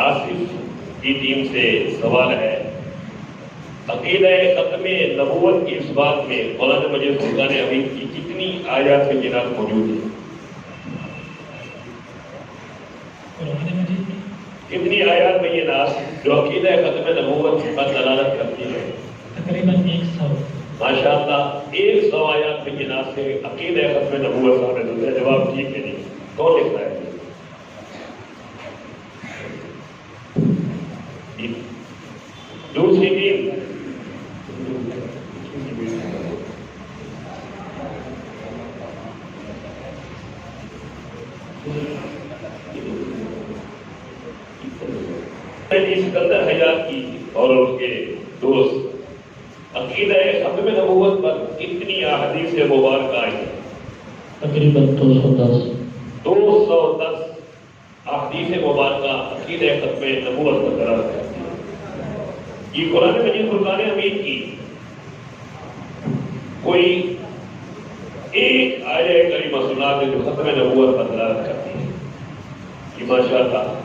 آصف کی ٹیم سے سوال ہے، عقیدہ ختم نبوت کی اس بات میں قرآن مجید فرقان حمید کی کتنی آیات میں جنات موجود ہے؟ کتنی آیات میں یہ ناس جو عقیدہ ختم نبوت پر دلالت کرتی ہے؟ تقریباً 100۔ ماشاء اللہ 100 آیات میں یہ ناس سے عقیدہ ختم نبوت سامنے دیتا ہے۔ جواب ٹھیک ہے نہیں، کون لکھتا ہے؟ دوسری ٹیم سکندر حیات کی اور اس کے دوست عقیدہ ختم نبوت پر کتنی احادیث مبارکہ آئی ہیں؟ تقریباً 210۔ 210 احادیث مبارکہ عقیدہ ختم نبوت پر قرار کرتی ہے۔ یہ قرآن مجید فرقان حمید کی کوئی ایک آیہ کریمہ سنا دے جو ختم نبوت پر دلالت کرتی ہے۔ یہ ماشاء اللہ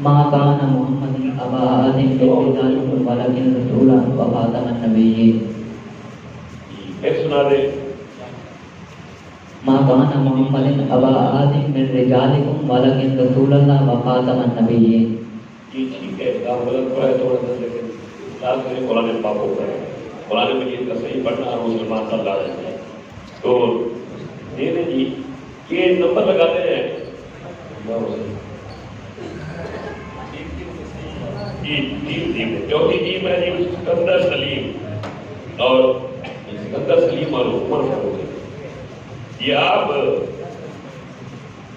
ما كان محمد أبا أحد من رجالكم ولكن رسولا وخاتم النبيين۔ ایک سنا دے۔ ما كان محمد أبا أحد من رجالكم ولكن رسول الله وخاتم النبيين۔ یہ ٹھیک ہے، آپ غلط پڑھا ہے تھوڑا سا، لیکن خیال کریں قرآن پاک کو پڑھیں، قرآن مجید کا صحیح پڑھنا اور مسلمان صلی اللہ علیہ وسلم تو دے دیں جی۔ یہ نمبر لگاتے ہیں جی، ٹیم چوتھی ٹیم ہے جی سکندر سلیم اور سکندر سلیم اور عمر فاروق۔ یہ آپ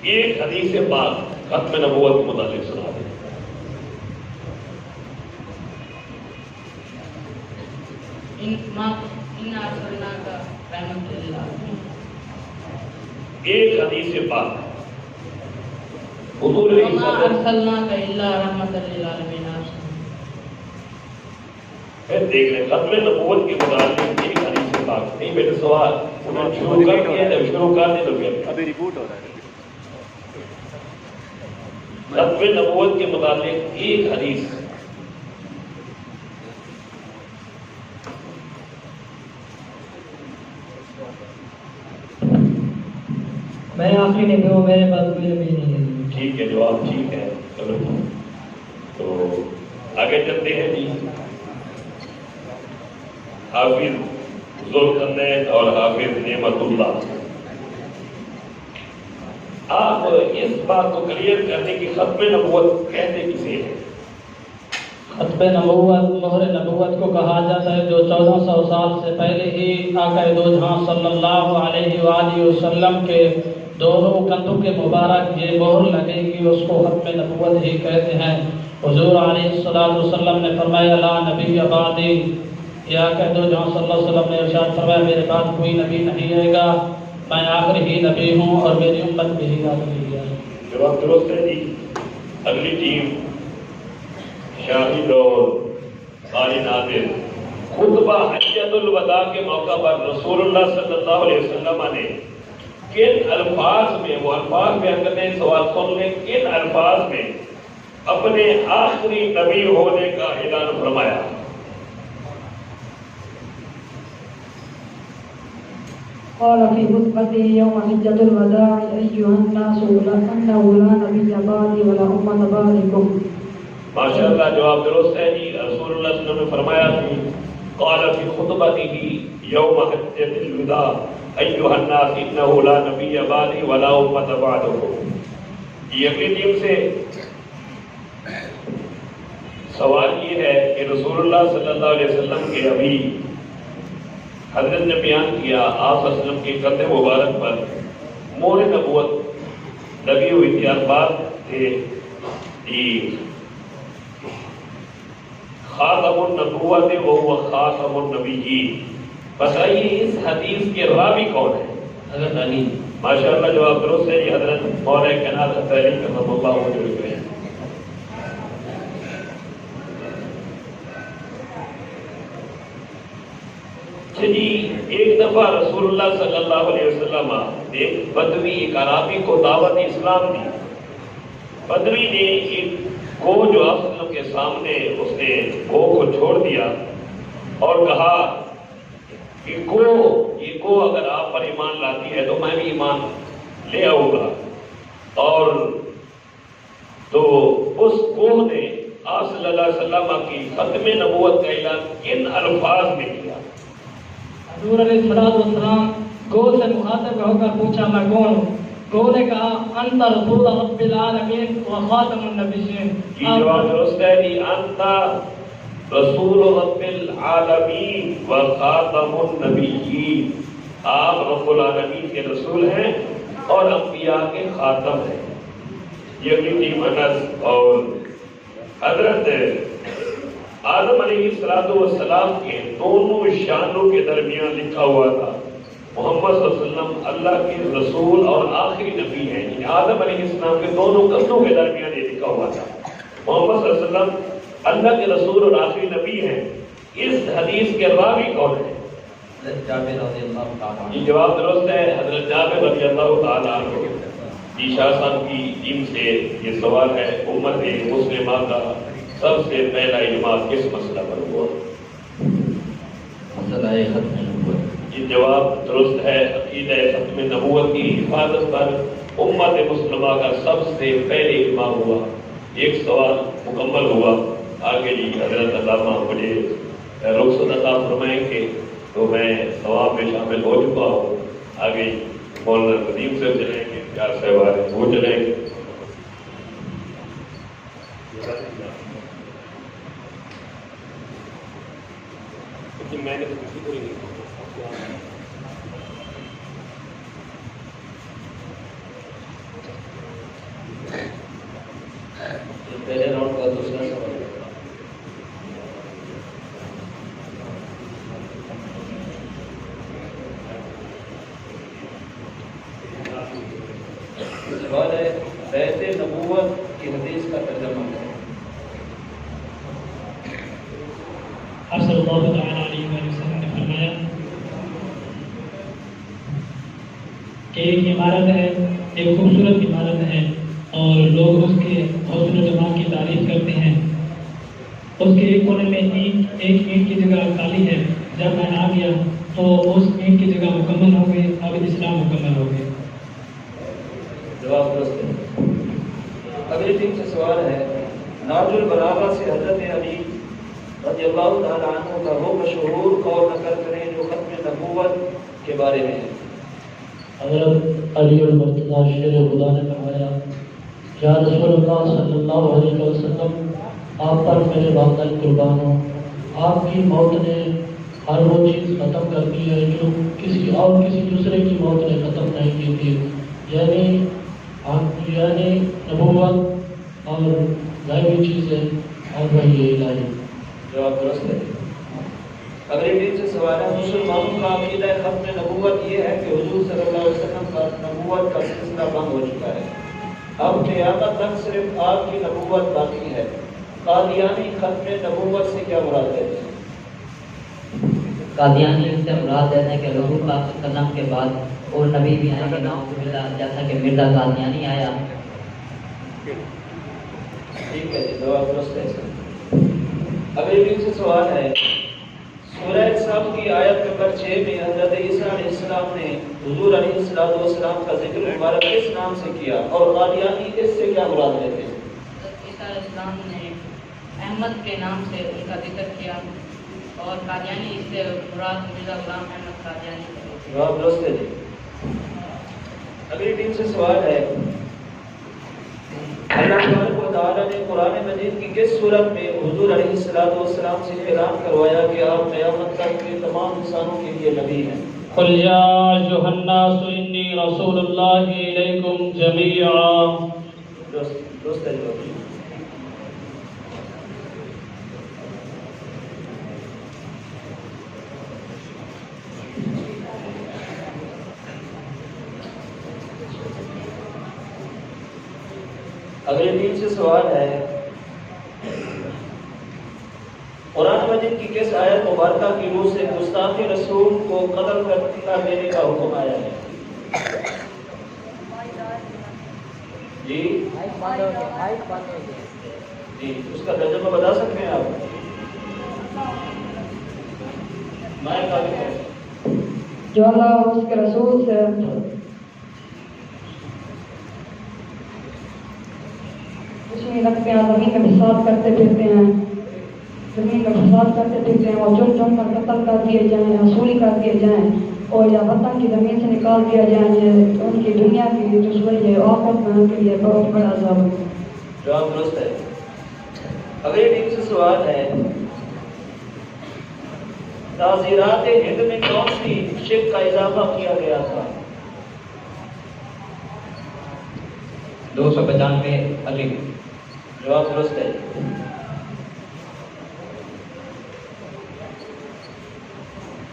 ایک حدیث پاک ختم نبوت کے متعلق سنا دیں۔ ایک حدیث پاک حضور دیکھ لیں ختم نبوت کے متعلق ایک حدیث پاک نہیں بیٹے سوال شروع کر دیا جب شروع کر دیں تو پھر ابھی ریپورٹ ہو رہا ہے۔ ختم نبوت کے متعلق ایک حدیث میں آخری نبی ہوں، میرے پاس کوئی نبی نہیں ہے۔ ٹھیک ہے، جواب ٹھیک ہے۔ چلو تو آگے چلتے ہیں جی۔ حافظ ذوالقرنین اور حافظ نعمت اللہ، آپ اس بات کو کلیئر کرنے کی ختم نبوت کہتے کسے ہیں؟ ختم نبوت مہر نبوت کو کہا جاتا ہے جو 1400 سال سے پہلے ہی آقا دو جہاں صلی اللہ علیہ وآلہ وسلم کے دونوں کندھوں کے مبارک یہ مہر لگے گی، اس کو ختم نبوت ہی کہتے ہیں۔ حضور علیہ الصلوۃ والسلام نے فرمایا لا نبی بعدی، یا کہ دو جہاں صلی اللہ علیہ وسلم نے ارشاد فرمایا میرے بعد کوئی نبی نہیں آئے گا، میں آخری ہی نبی ہوں اور میری امت بھی ہی آخری ہے۔ جواب درست ہے جی۔ اگلی ٹیم شاہد اور قاری ناظر، خطبہ حجۃ الوداع کے موقع پر رسول اللہ صلی اللہ علیہ وسلم نے کن الفاظ میں، وہ الفاظ میں اگر نے سوال سن لیں، کن الفاظ میں اپنے آخری نبی ہونے کا اعلان فرمایا؟ قال في خطبته يوم حجة الوداع أيها الناس أنه لا نبي بعدي ولا أمة بعدكم۔ ماشاء اللہ جواب درست ہے جی۔ رسول اللہ صلی اللہ علیہ وسلم نے فرمایا تھی قال في خطبته يوم حجة الوداع أيها الناس إنه لا نبي بعدي ولا أمة بعدكم۔ یہ اگلی ٹیم سے سوال یہ ہے کہ رسول اللہ صلی اللہ علیہ وسلم کے ابھی حضرت نے بیان کیا آپ صلی اللہ علیہ وسلم کے قد مبارک پر مہر نبوت لگی ہوئی تھی، الفاظ تھے جی خاتم النبوت وهو خاتم النبیین۔ بتائیے اس حدیث کے راوی کون ہے؟ حضرت علی۔ ماشاء اللہ جواب درست ہے جی۔ حضرت مولانا کائنات حضرت علی کرم اللہ وجہہ ہیں۔ جی ایک دفعہ رسول اللہ صلی اللہ علیہ وسلم نے ایک بدوی ایک عرابی کو دعوت اسلام دی. بدوی نے ایک گو جو آپ وسلم کے سامنے اس نے گو کو چھوڑ دیا اور کہا کہ یہ گو اگر آپ پر ایمان لاتی ہے تو میں بھی ایمان لے آؤں گا. اور تو اس گو نے آپ صلی اللہ علیہ وسلم کی ختم نبوت کا اعلان کن الفاظ میں کیا؟ حضور علیہ السلام گو سے مخاطب ہو کر پوچھا میں کون ہوں؟ گو نے کہا انت رسول رب العالمین و خاتم النبیین. یہ جواب درست ہے کہ انت رسول رب العالمین و خاتم النبیین. آپ رب العالمین کے رسول ہیں اور انبیاء کے خاتم ہیں. یہ اگلی ٹیم انس اور حضرت آدم علیہ السلام کے دونوں شانوں کے درمیان لکھا ہوا تھا محمد صلی اللہ علیہ وسلم اللہ کے رسول اور آخری نبی ہیں. یعنی آدم علیہ السلام کے دونوں کندھوں کے درمیان یہ لکھا ہوا تھا محمد صلی اللہ علیہ وسلم اللہ کے رسول اور آخری نبی ہیں. اس حدیث کے راوی کون ہے؟ یہ جواب درست ہے حضرت جابر رضی اللہ تعالیٰ عنہ. جی شاہ صاحب کی ٹیم سے یہ سوال ہے امت مسلمہ کا سب سے پہلا اجماع کس مسئلہ پر ہوا؟ مسئلہ ختم نبوت. یہ جواب درست ہے عقیدہ ختم نبوت کی حفاظت پر امت مسلمہ کا سب سے پہلے اجماع ہوا. ایک سوال مکمل ہوا. آگے جی حضرت علامہ مجھے رخصت عطا فرمائیں گے تو میں ثواب میں شامل ہو چکا ہوں. آگے مولانا قدیم سے چلیں گے پیار صاحب وہ چلیں گے. میں نے کسی کو نہیں پہلے راؤنڈ کا دوسرا سوال. سوال ہے بیعت نبوت کی حدیث کا ترجمہ ہے. آپ صلی اللہ تعالیٰ علیہ وسلم نے فرمایا کہ ایک عمارت ہے، ایک خوبصورت عمارت ہے اور لوگ اس کے حسن و جمال کی تعریف کرتے ہیں. اس کے ایک کونے میں ایک اینٹ کی جگہ کالی ہے. جب میں آ گیا تو اس اینٹ کی جگہ مکمل ہو گئی. اب اسلام مکمل ہو گئے. جواب درست ہے. اگلی ٹیم سے سوال ہے ناج البلاغہ سے حضرت علی رضی اللہ تعالیٰ عنہ کا وہ مشہور قول نقل کریں جو ختم نبوت کے بارے میں ہے. حضرت علی المرتضیٰ شیر خدا نے فرمایا یا رسول اللہ صلی اللہ علیہ وسلم آپ پر میرے والدین قربان ہوں. آپ کی موت نے ہر وہ چیز ختم کر دی ہے جو کسی دوسرے کی موت نے ختم نہیں کی تھی، یعنی نبوت اور غیبی چیزیں اور وہی الہی. جواب درست ہے. اگلی ٹیم سے سوال ہے مسلمانوں کا عقیدہ ختم نبوت یہ ہے کہ حضور صلی اللہ علیہ وسلم کا نبوت کا سلسلہ بند ہو چکا ہے. اب قیامت تک صرف آپ کی نبوت باقی ہے. قادیانی ختم نبوت سے کیا مراد ہے؟ قادیانی سے مراد ہے کہ حضور پاک صلی اللہ علیہ وسلم کے بعد اور نبی بھی آئیں گے نعوذ باللہ، جیسا کہ مرزا قادیانی آیا. ٹھیک ہے جی جواب درست ہے. اگلی ٹیم سے سوال ہے سورہ صف کی آیت نمبر 6 میں حضرت عیسیٰ علیہ السلام نے حضور علیہ السلام کا ذکر مبارک کس نام سے کیا اور قادیانی اس سے کیا مراد لیتے ہیں؟ عیسیٰ علیہ السلام نے احمد کے نام سے ان کا ذکر کیا اور قادیانی اس سے مراد مرزا غلام احمد قادیانی ہے. جواب درست ہے جی. اگلی ٹیم سے سوال ہے اللہ تبارک و تعالیٰ نے قرآن مجید کی کس صورت میں حضور علیہ السلام سے اعلان کروایا کہ آپ قیامت تک کے تمام انسانوں کے لیے نبی ہیں؟ قل یا ایھا الناس انی رسول اللہ الیکم جمیعا. درست ہے جی. اگلی ٹیم سے سوال ہے قرآن مجید کی کس آیت مبارکہ کی روح سے گستاخ رسول کو قتل کر دینے کا حکم آیا ہے؟ جی جی اس کا ترجمہ بتا سکتے ہیں آپ؟ جو اللہ اور اس کے رسول سے دشمنی رکھتے ہیں، زمین میں فساد کرتے پھرتے ہیں، اور چن چن کر قتل کر دیے جائیں، رسولی کر دیے جائیں، اور یا وطن کی زمین سے نکال دیا جائیں، یہ ان کی دنیا کی دشمنی ہے، آخرت میں ان کے لیے بہت بڑا عذاب ہے۔ جواب درست ہے۔ اگلی ٹیم سے سوال ہے، تعزیرات ہند میں کون سی شرک کا اضافہ کیا گیا تھا؟ 295 علی۔ جواب درست ہے۔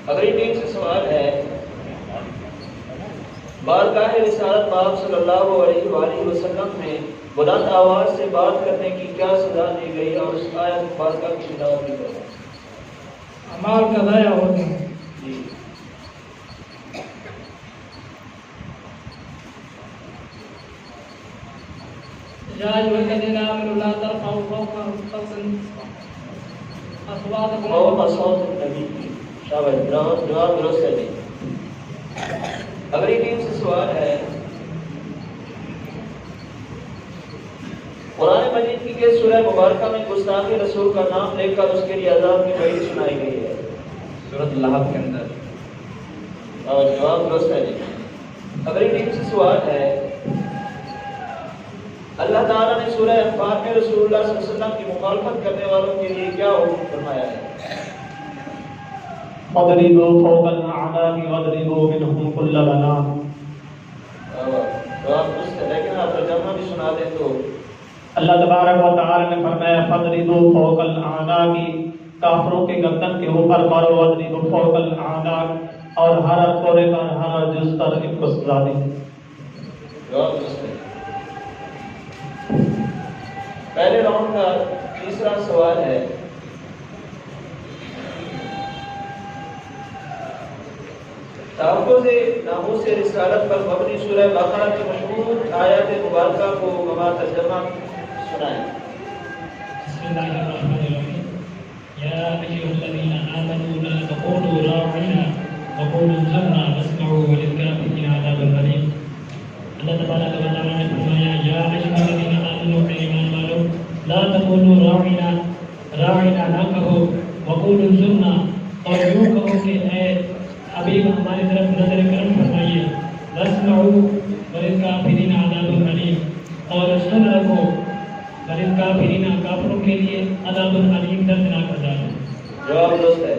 اگلی ٹیم سے سوال ہے، بارگاہ رسالت پاک صلی اللہ علیہ وآلہ وسلم میں بلند آواز سے بات کرنے کی کیا سزا دی گئی اور اس آیت مبارکہ کی تلاوت بھی کریں؟ اعمال کا ضائع ہونا۔ جی یا ایھا الذین آمنوا لا ترفعوا فوق اصواتکم فوق صوت النبی۔ شاباش، جواب درست ہے جی۔ اگلی ٹیم سے سوال ہے، قرآن مجید کی کس سورہ مبارکہ میں گستاخ رسول کا نام لے کر اس کے لیے عذاب کی وعید سنائی گئی ہے؟ سورۃ اللہب کے اندر۔ اور جواب درست ہے جی۔ اگلی ٹیم سے سوال ہے، اللہ تعالیٰ نے سورہ انفال میں رسول اللہ صلی اللہ علیہ وسلم کی مخالفت کرنے والوں کے لیے کیا حکم فرمایا ہے؟ وَاضْرِبُوا فَوْقَ الْأَعْنَاقِ وَاضْرِبُوا مِنْهُمْ كُلَّ بَنَانٍ۔ جواب درست ہے، لیکن آپ ترجمہ بھی سنا دیں تو۔ اللہ تبارک و تعالی نے فرمایا فَاضْرِبُوا فَوْقَ الْأَعْنَاقِ، کافروں کے گردن کے اوپر مارو، وَاضْرِبُوا فَوْقَ الْأَعْنَاقِ، اور ہر کوڑے پر ہر جز پر ان کو سزا دی۔ جواب درست ہے۔ پہلے راؤنڈ کا تیسرا سوال ہے، تحفظ ناموس رسالت پر مبنی سورہ بقرہ کی مشہور آیات مبارکہ کو مما ترجمہ سنائیں۔ بسم اللہ الرحمن الرحیم۔ یا ایھا الذین آمنوا لا تقولوا راعنا وقولوا انظرنا واسمعوا وللکافرین عذاب الیم۔ اللہ تبارک و تعالی نے فرمایا یا ایھا الذین آمنوا، اے ایمان والو، لا تقولوا راعنا نہ کہو، وقولوا انظرنا، اور یوں کہو کہ اے حبیب ہماری طرف نظر کرم فرمائیے، واسمعوا وللکافرین عذاب الیم، اور سن رکھو وللکافرین، کافروں کے لیے عذاب الیم، دردناک عذاب ہے۔ جواب درست ہے۔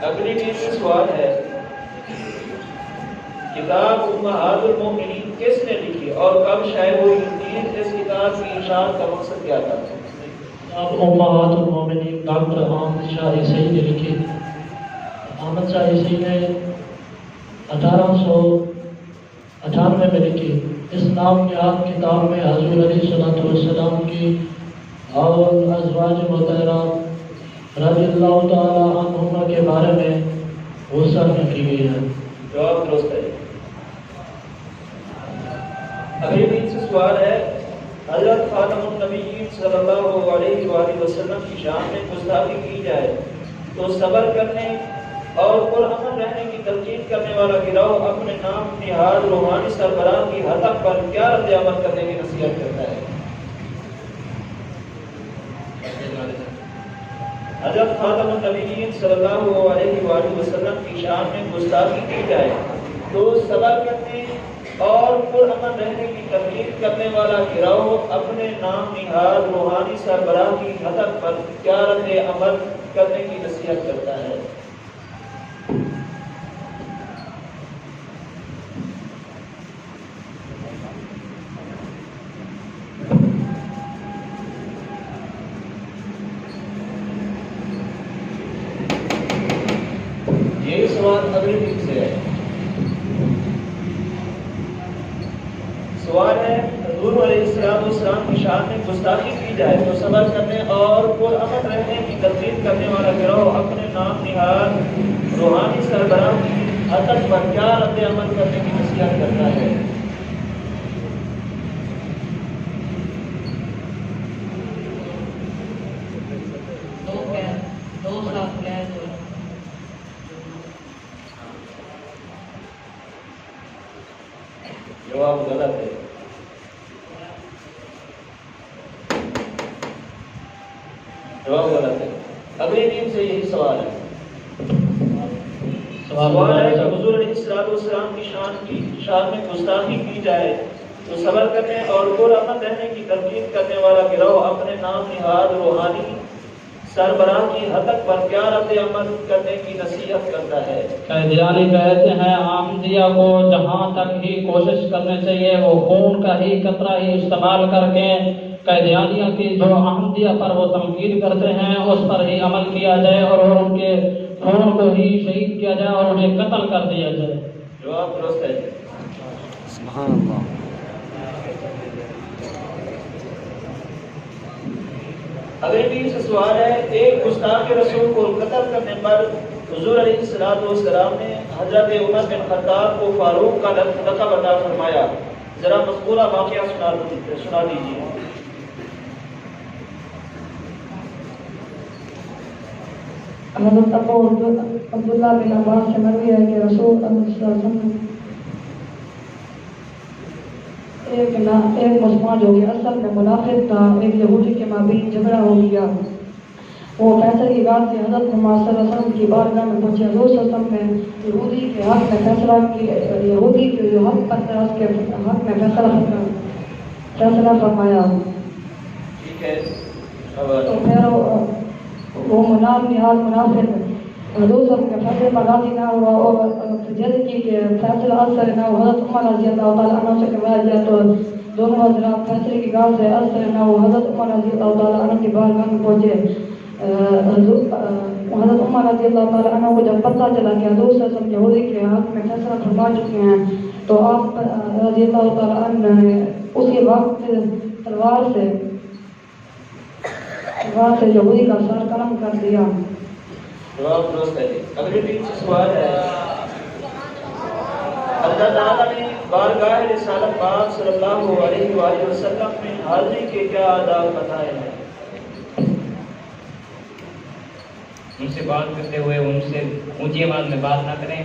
اگلی ٹیم سے سوال ہے، کتاب امہات المومنین کس نے لکھی اور کب شائع ہوئی؟ اس کتاب کی اشاعت کا مقصد کیا تھا؟ کتاب امہات المومنین ڈاکٹر احمد شاہ عیسوی نے لکھی۔ احمد شاہ عیسوی نے 1898 میں لکھی۔ اس نام یاد کتاب میں حضور علیہ السلام کی اور ازواج مطہرات رضی اللہ تعالی عنہما کے بارے میں وصف کی گئی ہے۔ جواب درست ہے۔ اگلی ٹیم سے سوال ہے، حضرت خاتم النبیین صلی اللہ علیہ وآلہ وسلم کی شان میں گستاخی کی جائے تو صبر کرنے اور پرامن رہنے کی تلقین کرنے والا گروہ اپنے نام نہاد روحانی سربراہ کی ہتک پر کیا رد عمل کرنے کی نصیحت کرتا ہے؟ حضرت خاتم النبیین صلی اللہ علیہ وآلہ وسلم کی شان میں گستاخی کی جائے تو صبر کرنے اور پرامن رہنے کی تلقین کرنے والا گروہ اپنے نام نہاد روحانی سربراہ کی ہتک پر کیا رد عمل کرنے کی نصیحت کرتا ہے؟ یہ سوال اگلی ٹیم سے ہے۔ سوال ہے، حضور علیہ السلام کی شان میں گستاخی کی جائے تو صبر کرنے اور پرامن رہنے کی تلقین کرنے والا گروہ اپنے نام نہاد روحانی سربراہ کی حقیقت پر کیا رد عمل کرنے کی نصیحت کرتا ہے؟ جواب غلط ہے. جواب غلط ہے. اگلی ٹیم سے یہی سوال ہے. سوال ہے کہ حضور علیہ السلام کی شان میں گستاخی کی جائے تو صبر کرنے اور پرامن رہنے کی تلقین کرنے والا گروہ اپنے نام نہاد روحانی سربراہ کی حقیقت پر کیا رد عمل کرنے کی نصیحت کرتا ہے؟ قیدیانی کہتے ہیں احمدیہ کو جہاں تک ہی کوشش کرنی چاہیے وہ خون کا ہی قطرہ ہی استعمال کر کے قیدیانیہ کی جو احمدیہ پر وہ تنقید کرتے ہیں اس پر ہی عمل کیا جائے اور ان کے خون کو ہی شہید کیا جائے اور انہیں قتل کر دیا جائے. جواب درست ہے. سبحان اللہ. اگلی ٹیم سے سوال ہے ایک گستاخ رسول کو قتل کرنے پر حضور علیہ السلام نے حضرت عمر بن خطاب کو فاروق کا لقب عطا فرمایا. ذرا مذکورہ واقعہ سنا دیجیے. حضرت ابو عبداللہ بن عباس سے مروی ہے کہ رسول اللہ صلی اللہ علیہ وسلم ایک مسلمان جو کہ اصل میں منافق تھا ایک یہودی کے مابین جھگڑا ہو گیا. وہ فیصلے کی بات سے حضرت محمد صلی اللہ علیہ وسلم کی بارگاہ میں پہنچے. حضور صلی اللہ علیہ وسلم نے یہودی کے حق میں فیصلہ کی یہودی کے جو حق پر تھا اس کے حق میں فیصلہ فرمایا. ٹھیک ہے. تو پھر وہ نہاد منافق حضور صلی اللہ علیہ وسلم کے فیصلے پر راضی نہ ہوا اور جیسے کہ فیصلہ اثر نہ ہو حضرت عمر رضی اللہ تعالیٰ عنہ سے کروایا گیا تو دونوں حضرات فیصلے کی گاہ سے اثر نہ ہو حضرت عمر رضی اللہ تعالیٰ عنہ کی بارگاہ میں پہنچے. حضرت عمر رضی اللہ تعالیٰ عنہ کو جب پتہ چلا کہ حضور صلی اللہ علیہ وسلم یہودی کے حق میں فیصلہ فرما چکے ہیں تو آپ رضی اللہ تعالیٰ عنہ نے اسی وقت تلوار سے یہودی کا سر قلم کر دیا. جواب درست ہے. اگلی ٹیم سے سوال ہے اللہ تعالیٰ نے بارگاہ رسالت پاک صلی اللہ علیہ وآلہ وسلم میں حاضری کے کیا آداب بتائے ہیں؟ ان سے بات کرتے ہوئے ان سے اونچی آواز میں بات نہ کریں.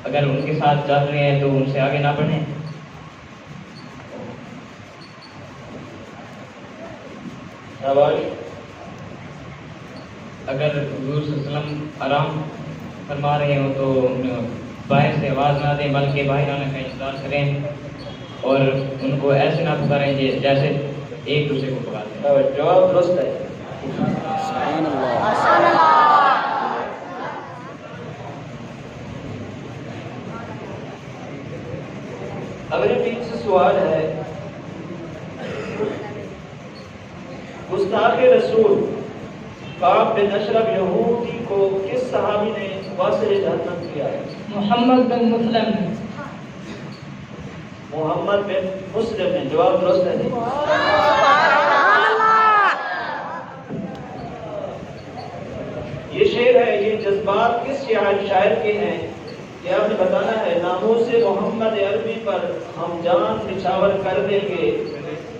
اگر ان کے ساتھ چل رہے ہیں تو ان سے آگے نہ بڑھیں. اگر حضور صلی اللہ علیہ وسلم آرام فرما رہے ہوں تو باہر سے آواز نہ دیں بلکہ باہر آنے کا انتظار کریں اور ان کو ایسے نہ پکاریں جیسے ایک دوسرے کو پکارتے ہیں. جواب درست ہے. اگلی ٹیم سے سوال ہے گستاخ رسول کعب بن اشرف یہودی کو کس صحابی نے واسل جہنم کیا ہے؟ محمد بن مسلم. محمد بن مسلم نے. جواب درست ہے. یہ شعر ہے یہ جذبات کس شاعر کے ہیں؟ یہ آپ نے بتانا ہے. ناموس محمد عربی پر ہم جان نچھاور کر دیں گے.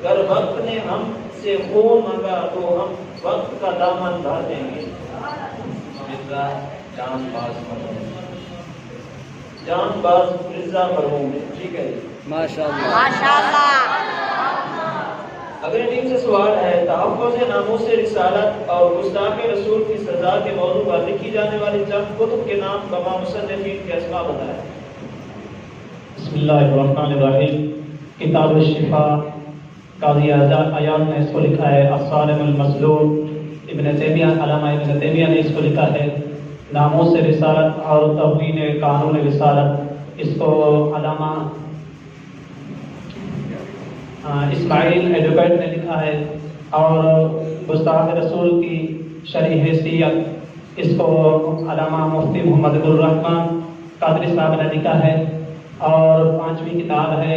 گر وقت نے ہم سے خون مانگا تو ہم وقت کا دامن بھر دیں گے. جان باز مرزا مرحوم ہے. ٹھیک ہے. ماشاءاللہ. اگلی ٹیم سے سوال ہے تحفظ ناموس رسالت اور گستاخ رسول کی سزا کے موضوع پر لکھی جانے والی چند کتب کے نام تمام مصنفین کے اسماء بتائیں. بسم اللہ الرحمن الرحیم. کتاب الشفا قاضی عیاض نے اس کو لکھا ہے. الصارم المسلول ابن تیمیہ علامہ ابن تیمیہ نے اس کو لکھا ہے. ناموس رسالت اور توہین قانون رسالت اس کو علامہ اسماعیل ایڈوکیٹ نے لکھا ہے. اور گستاخ رسول کی شرعی حیثیت اس کو علامہ مفتی محمد الرحمن قادری صاحب نے لکھا ہے. اور 5ویں کتاب ہے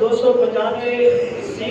295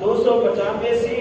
295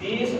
30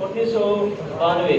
1992।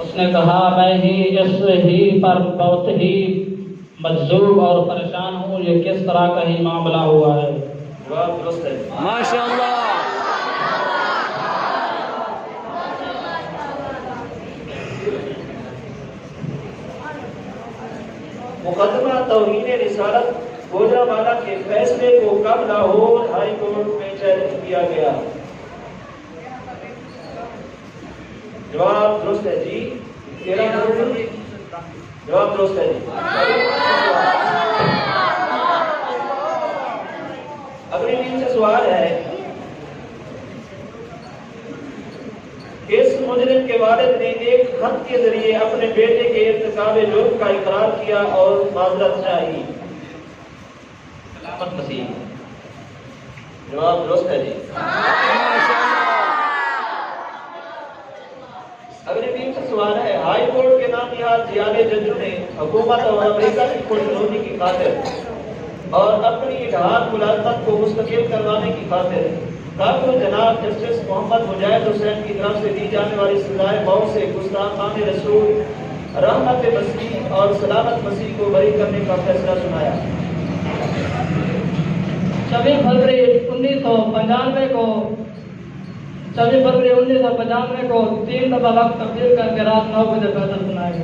اس نے کہا میں ہی پر بہت ہی مجذوب اور پریشان ہوں، یہ کس طرح کا ہی معاملہ ہوا ہے؟ جواب درست ہے۔ ماشاء اللہ۔ مقدمہ توہین رسالت گوجرانوالہ کے فیصلے کو کب لاہور ہائی کورٹ میں چیلنج کیا گیا؟ جواب درست ہے جی۔ 13 نومبر۔ جواب درست ہے جی۔ اگلی ٹیم سے سوال ہے، اس مجرم کے والد نے ایک خط کے ذریعے اپنے بیٹے کے ارتکاب جرم کا اقرار کیا اور معذرت چاہی۔ سلامت مسیح۔ جواب درست ہے جی۔ اگلی ٹیم سے سوال ہے، ہائی کورٹ کے نام نہاد جیالے ججوں نے حکومت اور امریکہ کی خوشنودی کی خاطر اور اپنی اتحاد ملازمت کو مستقل کروانے کی خاطر قابل جناب جسٹس محمد مجاہد حسین کی طرف سے دی جانے والی سزائے موت سے گستاخان رسول رحمت مسیح اور سلامت مسیح کو بری کرنے کا فیصلہ سنایا۔ 26 فروری 1995 کو 3 دفعہ وقت تبدیل کر کے رات 9 بجے فیصلہ سنایا گیا۔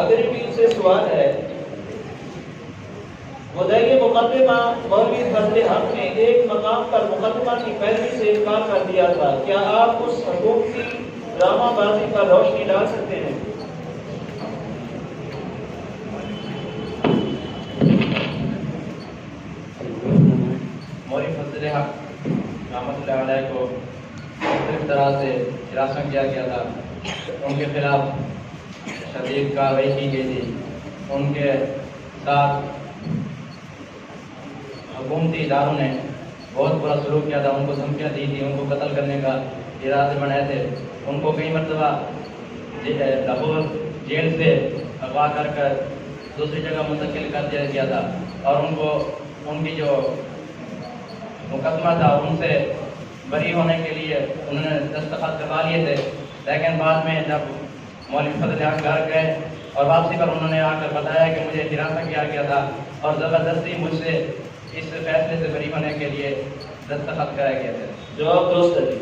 اگلی ٹیم سے سوال ہے، مدعی مقدمہ مولوی فضل حق نے ایک مقام پر مقدمہ کی پیروی سے انکار کر دیا تھا، کیا آپ اس حکومتی ڈرامہ بازی پر روشنی ڈال سکتے ہیں؟ مولوی فضل حق رحمۃ اللہ علیہ کو مختلف طرح سے ہراساں کیا گیا تھا، ان کے خلاف شدید کارروائی کی گئی تھی، ان کے ساتھ حکومتی اداروں نے بہت برا سلوک کیا تھا، ان کو دھمکیاں دی تھی، ان کو قتل کرنے کا ارادے بنائے تھے، ان کو کئی مرتبہ لاہور جیل سے اغوا کر دوسری جگہ منتقل کر دیا گیا تھا، اور ان کو ان کی جو مقدمہ تھا ان سے بری ہونے کے لیے انہوں نے دستخط کروا لیے تھے، لیکن بعد میں جب مولوی فضل حق گھر گئے اور واپسی پر انہوں نے آ کر بتایا کہ مجھے ہراساں کیا گیا تھا اور زبردستی مجھ سے اس فیصلے سے بری ہونے کے لیے دستخط کرائے گئے تھے۔ جواب درست ہے جی۔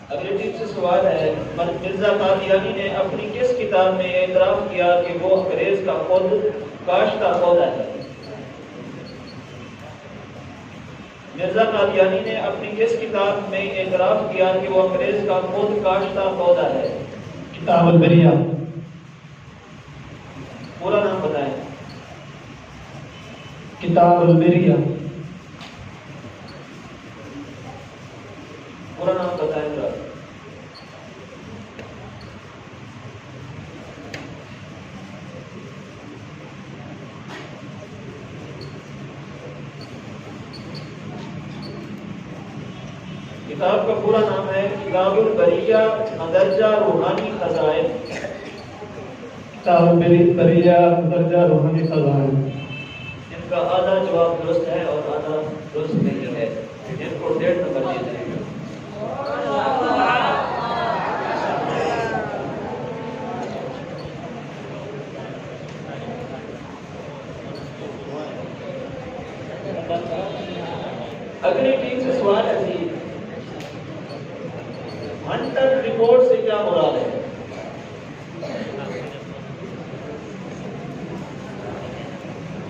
اگلی ٹیم سے سوال ہے، مرزا قادیانی نے اپنی کس کتاب میں اعتراف کیا کہ وہ انگریز کا خود کاشتہ پودا ہے؟ مرزا قادیانی نے اپنی کس کتاب میں اعتراف کیا کہ وہ انگریز کا خود کاشتہ پودا ہے؟ کتاب البریہ۔ پورا نام بتائیں۔ کتاب البریہ۔ پورا نام بتائیں ذرا۔ کتاب کا پورا نام ہے کتاب البریہ مندرجہ روحانی خزائن۔ کتاب البریہ مندرجہ روحانی خزائن۔ ان کا آدھا جواب درست ہے اور آدھا درست نہیں ہے، ان کو 1.5 نمبر دیا جائے گا۔ اگلی ٹیم سے سوال ہے جی، ہنٹر رپورٹ سے کیا مراد ہے؟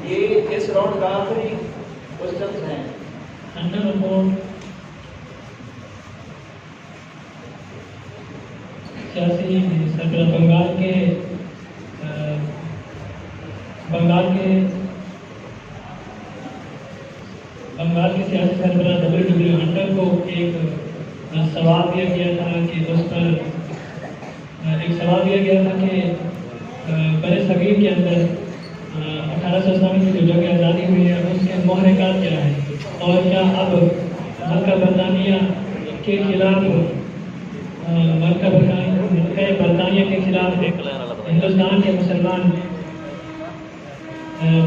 یہ اس راؤنڈ کا آخری کوشچنز ہیں۔ ہنٹر رپورٹ سیاسی سربراہ بنگال کے سیاسی سربراہ ڈبلیو ہنٹر کو ایک سوال دیا گیا تھا کہ اس پر کہ برِ صغیر کے اندر 1897 کی جو جنگ آزادی ہوئی ہے اس کے محرکات کیا ہیں، اور کیا اب ملکہ برطانیہ کے خلاف ہندوستان کے مسلمان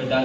50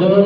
2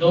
2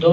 2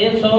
100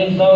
100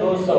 200।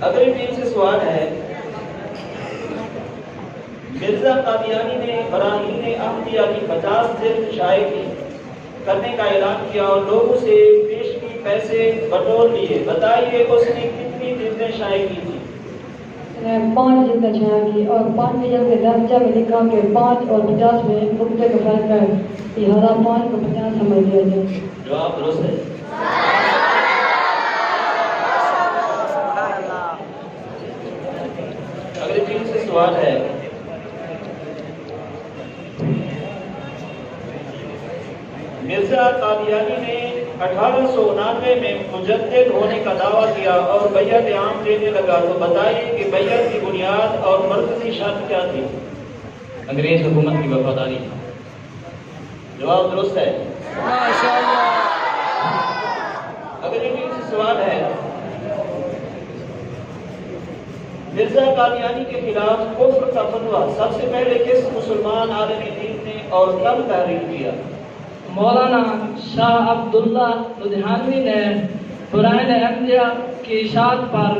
اگلی ٹیم سے سوال ہے، مرزا قادیانی نے براہین احمدیہ کی 50 جلد شائع کرنے کا اعلان کیا اور لوگوں سے پیشگی پیسے بٹور لیے، بتائیے اس نے کتنی جلدیں شائع کی تھی؟ 5 جلدیں شائع کی اور 5 جلد کے درجہ میں لکھا کہ 5 اور 50 میں نقطے کا فرق ہے، لہذا 5 کو 50 سمجھ لیا جائے۔ جواب درست ہے۔ اگلی ٹیم سے سوال ہے، مرزا قادیانی نے 1899 میں مجدد ہونے کا دعویٰ کیا اور بیعت عام دینے لگا، تو بتائیے کہ بیعت کی بنیاد اور مرکزی شرط کیا تھی؟ انگریز حکومت کی وفاداری۔ جواب درست ہے۔ ماشاءاللہ۔ اگلی ٹیم سے سوال ہے، مرزا قادیانی کے خلاف کفر کا فتویٰ سب سے پہلے کس مسلمان عالم دین نے اور کب تحریر کیا؟ مولانا شاہ عبداللہ لدھیانوی نے برائن احمدیہ کی اشاعت پر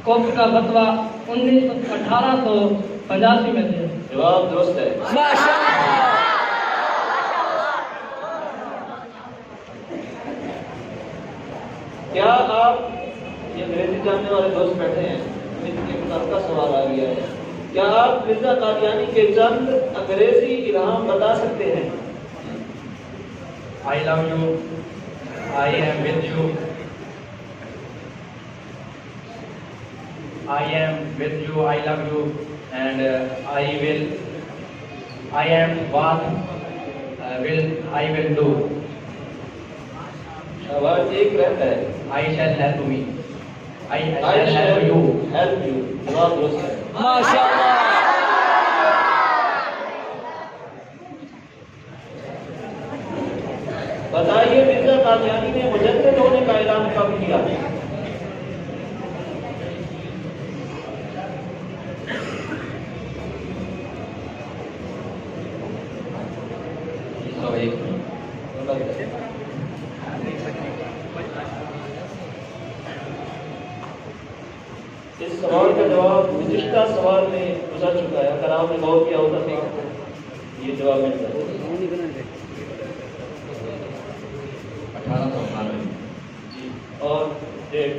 کفر کا فتویٰ 1885 میں دیا۔ جواب درست ہے۔ ماشاءاللہ۔ کیا آپ، یہ انگریزی جاننے والے دوست بیٹھے ہیں، ان کے کا سوال آ گیا ہے، کیا آپ مرزا قادیانی کے چند انگریزی الہام بتا سکتے ہیں؟ I love you, I am with you, I am with you, I love you, and I am what I will do. سوال ایک رہتا ہے، I shall help me. I I shall help you. help you. جواب درست ہے۔ ماشاءاللہ۔ بتائیے مرزا قادیانی نے مجدد ہونے کا اعلان کب کیا؟ اس سوال کا جواب گزشتہ سوال میں گزر چکا ہے، اگر آپ نے غور کیا ہوتا تو یہ جواب مل جاتا۔ 1899 اور ڈیٹ؟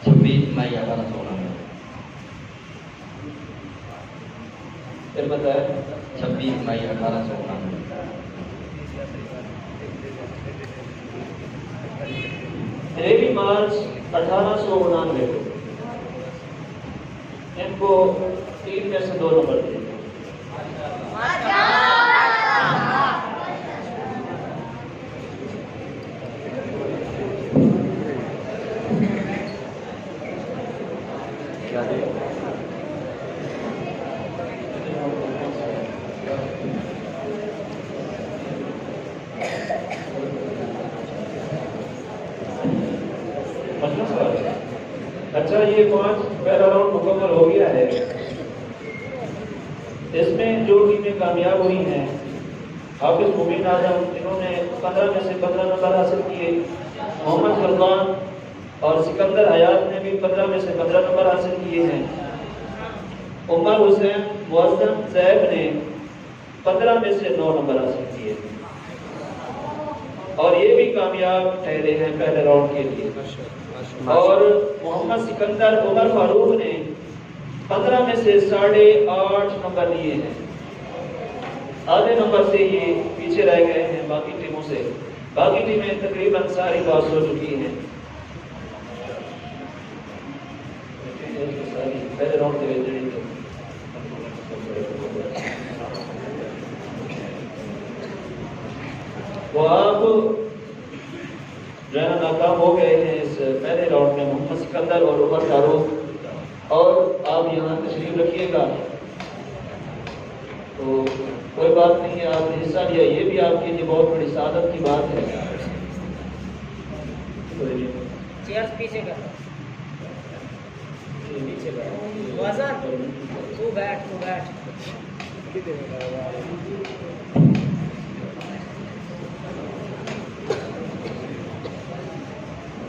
26 مئی 1899۔ پھر بتایا 26 مئی 1899۔ 13 مارچ 1899 کو ان کو 3 میں سے 2 نمبر دیے۔ اچھا، یہ 5 پہلا راؤنڈ مکمل ہو گیا ہے۔ اس میں جو ٹیمیں کامیاب ہوئی ہیں، حافظ مبین اعظم، انہوں نے 15 میں سے 15 نمبر حاصل کیے، محمد فرقان اور سکندر حیات نے بھی 15 میں سے 15 نمبر حاصل کیے ہیں، عمر حسین معظم زیب نے 15 میں سے 9 نمبر حاصل کیے، اور یہ بھی کامیاب ٹھہرے ہیں پہلے راؤنڈ کے لیے۔ اور محمد سکندر عمر فاروق نے 15 میں سے 8.5 نمبر لیے ہیں، آدھے نمبر سے یہ پیچھے رہ گئے ہیں باقی ٹیموں سے۔ باقی ٹیمیں تقریباً ساری پاس ہو چکی ہیں۔ پہلے راؤنڈ کے وہ آپ جو ہے نا ناکام ہو گئے ہیں اس پہلے راؤنڈ میں، محمد سکندر اور عمر فاروق، اور آپ یہاں تشریف رکھیے گا تو کوئی بات نہیں ہے، آپ نے حصہ لیا، یہ بھی آپ کے لیے بہت بڑی سعادت کی بات ہے۔ چیئرز پیچھے کر، وزن تو بیٹھ۔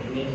19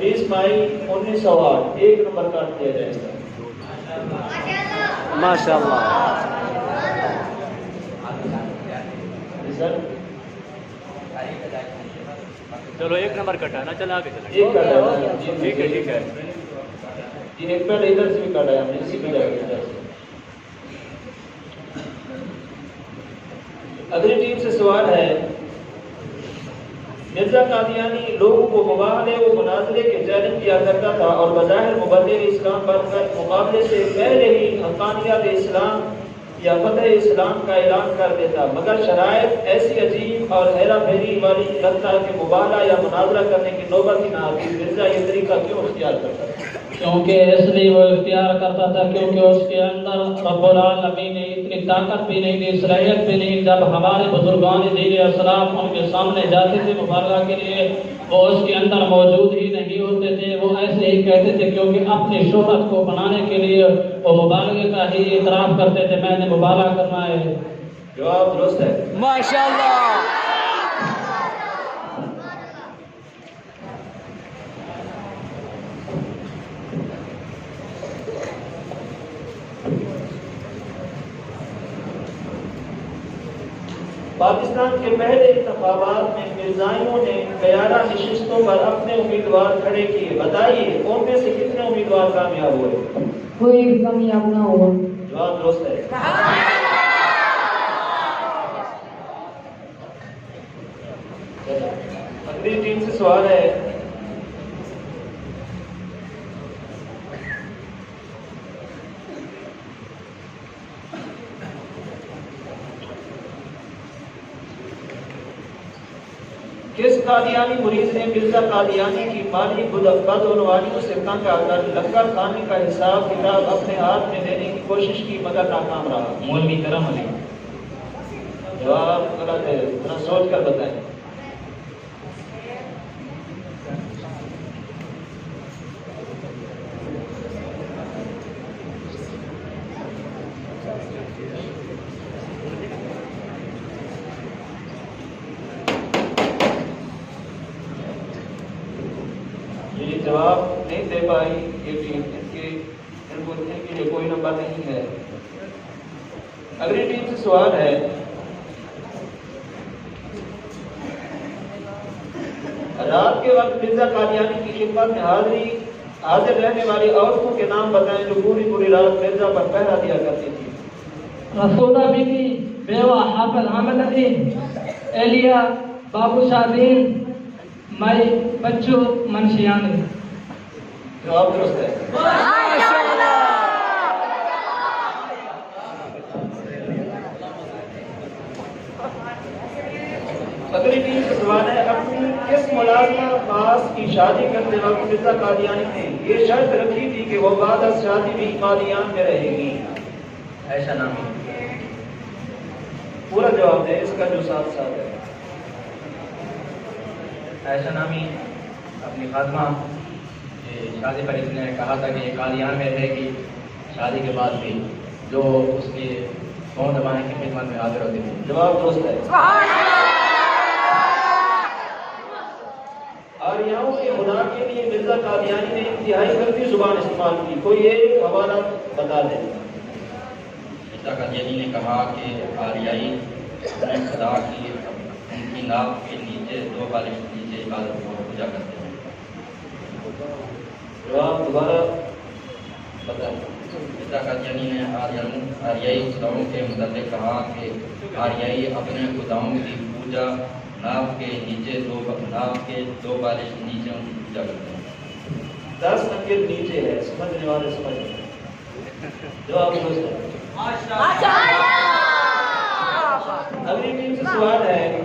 26 مئی 1908 1 نمبر کاٹ دیا جائے گا. ماشاءاللہ. سر چلو 1 نمبر کٹا نا, چل آگے چلیں. ایک کٹا ہے. ٹھیک ہے ٹھیک ہے. جی ایک پہلے ادھر سے بھی کاٹا ہے ہم نے, اسی پہ جائے گا. اگلی ٹیم سے سوال ہے, مرزا قادیانی لوگوں کو مباحثے و مناظرے کے چیلنج کیا کرتا تھا اور بظاہر مبلغ اسلام بن کر مقابلے سے پہلے ہی حقانیت اسلام یا فتح اسلام کا اعلان کر دیتا, مگر شرائط ایسی عجیب اور ہیرا پھیری والی لگتا ہے کہ مباحثہ یا مناظرہ کرنے کی نوبت ہی نہ آتی. مرزا یہ طریقہ کیوں اختیار کرتا تھا؟ کیونکہ اس لیے وہ اختیار کرتا تھا کیونکہ اس کے اندر رب العالمین نے اتنی طاقت بھی نہیں دی, صلاحیت بھی نہیں. جب ہمارے بزرگان دین اسلاف ان کے سامنے جاتے تھے مبارکہ کے لیے, وہ اس کے اندر موجود ہی نہیں ہوتے تھے. وہ ایسے ہی کہتے تھے کیونکہ اپنی شہرت کو بنانے کے لیے وہ مبالغے کا ہی اعتراف کرتے تھے, میں نے مبالغہ کرنا ہے. جواب درست ہے. ماشاءاللہ. پاکستان کے پہلے انتخابات میں مرزائیوں نے 11 نشستوں پر اپنے امیدوار کھڑے کیے. بتائیے ان میں سے کتنے امیدوار کامیاب ہوئے؟ کوئی بھی کامیاب نہ ہوا. جواب درست ہے. اگلی ٹیم سے سوال ہے, کس قادیانی مرید نے مرزا قادیانی کی مالی بدعنوانیوں سے تنگ آ کر لنگر خانے کا حساب کتاب اپنے ہاتھ میں لینے کی کوشش کی مگر ناکام رہا؟ مولوی کرم علی. جواب غلط ہے, ذرا سوچ کر بتائیں. جواب نہیں دے پائی یہ ٹیم, ان کے لیے کوئی نمبر نہیں ہے. اگلی ٹیم سے سوال ہے, رات کے وقت مرزا قادیانی کی خدمت میں حاضر رہنے والی عورتوں کے نام بتائیں جو پوری رات مرزا پر پہرا دیا کرتی تھی. رسولہ بی بی, بیوہ حافظ حامد علی, ایلیا, بابو شاہدین, مائی بچو منشیانی. جواب درست ہے. اگلی ٹیم سے سوال ہے, اپنی کس ملازمہ خاص کی شادی کرتے وقت مرزا قادیانی نے یہ شرط رکھی تھی کہ وہ بعد از شادی بھی قادیان میں رہے گی؟ عائشہ نامی. پورا جواب دیں اس کا جو ساتھ ہے. عائشہ نامی اپنی خاتمہ شادی پر اس نے کہا تھا کہ یہ قادیان میں رہے گی. شادی کے بعد بھی جو اس کے پاؤں دبانے کی خدمت میں حاضر ہوتی تھی. جواب درست ہے. آریاؤں کے خدا کے لیے مرزا قادیانی نے انتہائی گندی زبان استعمال کی, کوئی ایک حوالہ بتا دیں. مرزا قادیانی نے کہا کہ آریائی اپنے خدا کی ان کی ناک کے نیچے 2 بالش نیچے عبادت کو پوجا کرتے ہیں. جواب دوبارہ بتائیں. مرزا قادیانی نے آریائی خداؤں کے متعلق کہا کہ آریائی اپنے خداؤں کی پوجا ناک کے نیچے 2 بالش نیچے ان کی پوجا کرتے ہیں. 10 نمبر نیچے ہے, سمجھنے والے سمجھ لیں. جواب درست ہے. اگلی ٹیم سے سوال ہے,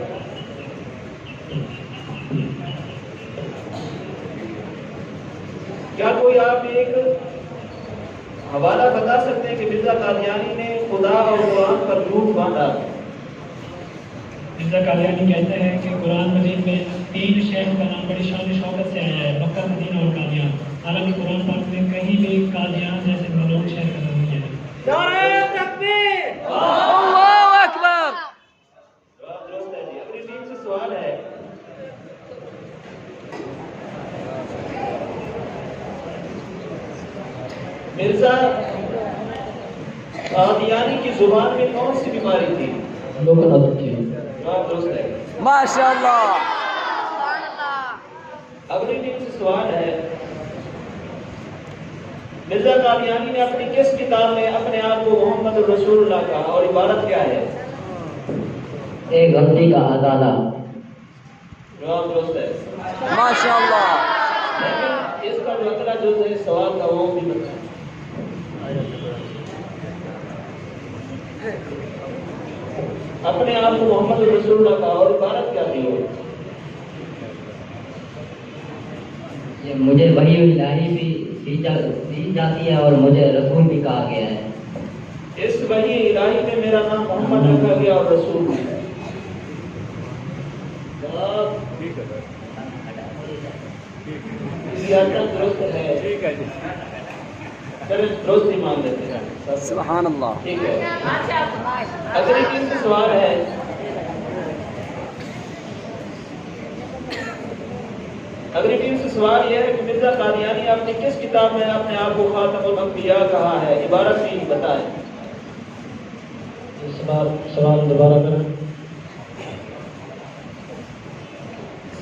کیا کوئی آپ ایک حوالہ بتا سکتے ہیں کہ مرزا قادیانی نے خدا اور قرآن پر جھوٹ باندھا؟ مرزا قادیانی کہتے ہیں کہ قرآن مجید میں 3 شہروں کا نام بڑی شان و شوکت سے آیا ہے, مکہ, مدینہ اور قادیان. حالانکہ قرآن پاک میں کہیں بھی قادیان جیسے ملعون شہر کا نام نہیں ہے. نعرہ تکبیر! اللہ اکبر! جواب درست ہے جی. اگلی ٹیم سے سوال ہے, قادیانی کی زبان میں کون سی بیماری تھی؟ لکنت تھی. جواب درست ہے. MashaAllah. اگلی دن سے سوال ہے، مرزا قادیانی نے اپنی کس کتاب میں اپنے آپ کو محمد رسول اللہ کہا اور عبارت کیا ہے؟ ایک غلطی کا ازالہ. جواب درست ہے. MashaAllah. لیکن اس کا جو اگلا جز ہے سوال کا وہ بھی بتائیں. اپنے آپ کو محمد رسول اللہ کہا اور عبارت کیا تھی؟ یہ مجھے وحی الہی بھی دی جاتی ہے اور مجھے رسول بھی کہا گیا ہے. اس وحی الہی میں میرا نام محمد رکھا گیا اور رسول بھی. جواب درست ہے. چلیں درست ہی مان لیتے ہیں. سبحان اللہ. ٹھیک ہے. اگلی چیز سے سوال ہے، اگلی ٹیم سے سوال یہ ہے کہ مرزا قادیانی آپ نے کس کتاب میں اپنے آپ کو خاتم الانبیاء کہا ہے؟ عبارت بھی بتائیں. سوال دوبارہ کریں.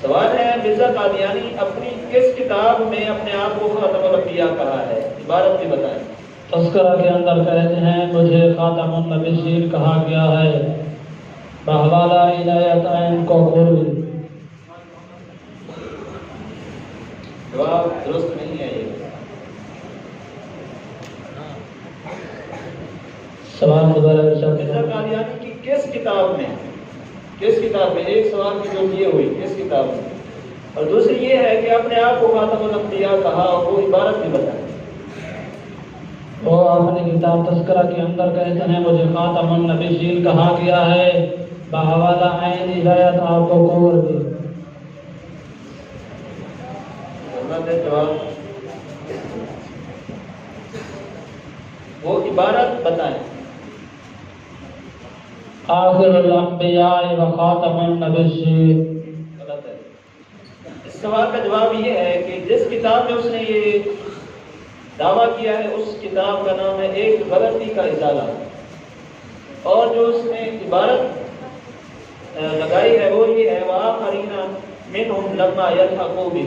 سوال ہے، مرزا قادیانی اپنی کس کتاب میں اپنے آپ کو خاتم الانبیاء کہا ہے؟ عبارت بھی بتائیں. تذکرہ کے اندر کہتے ہیں مجھے خاتم النبیین کہا گیا ہے بحوالہ عنایت عین کو قرب. جواب درست نہیں ہے. یہ سوال دوبارہ مرزا قادیانی کی کس کتاب میں ایک سوال کی جو یہ ہوئی کس کتاب میں، اور دوسری یہ ہے کہ اپنے آپ کو خاتم الانبیاء کہا اور وہ عبارت بھی بتائیں. وہ اپنی کتاب تذکرہ کے اندر کہتے ہیں مجھے خاتم النبیین کہا گیا ہے بحوالہ عین ہدایت آپ کو قرب. جواب وہ عبارت بتائیں. آخر الانبیاء و خاتم النبیین. غلط ہے. اس سوال کا جواب یہ ہے کہ جس کتاب میں اس نے یہ دعویٰ کیا ہے اس کتاب کا نام ہے ایک غلطی کا ازالہ، اور جو اس نے عبارت لگائی ہے وہ یہ ہے وآخرین منہم لما یلحقوا بہ.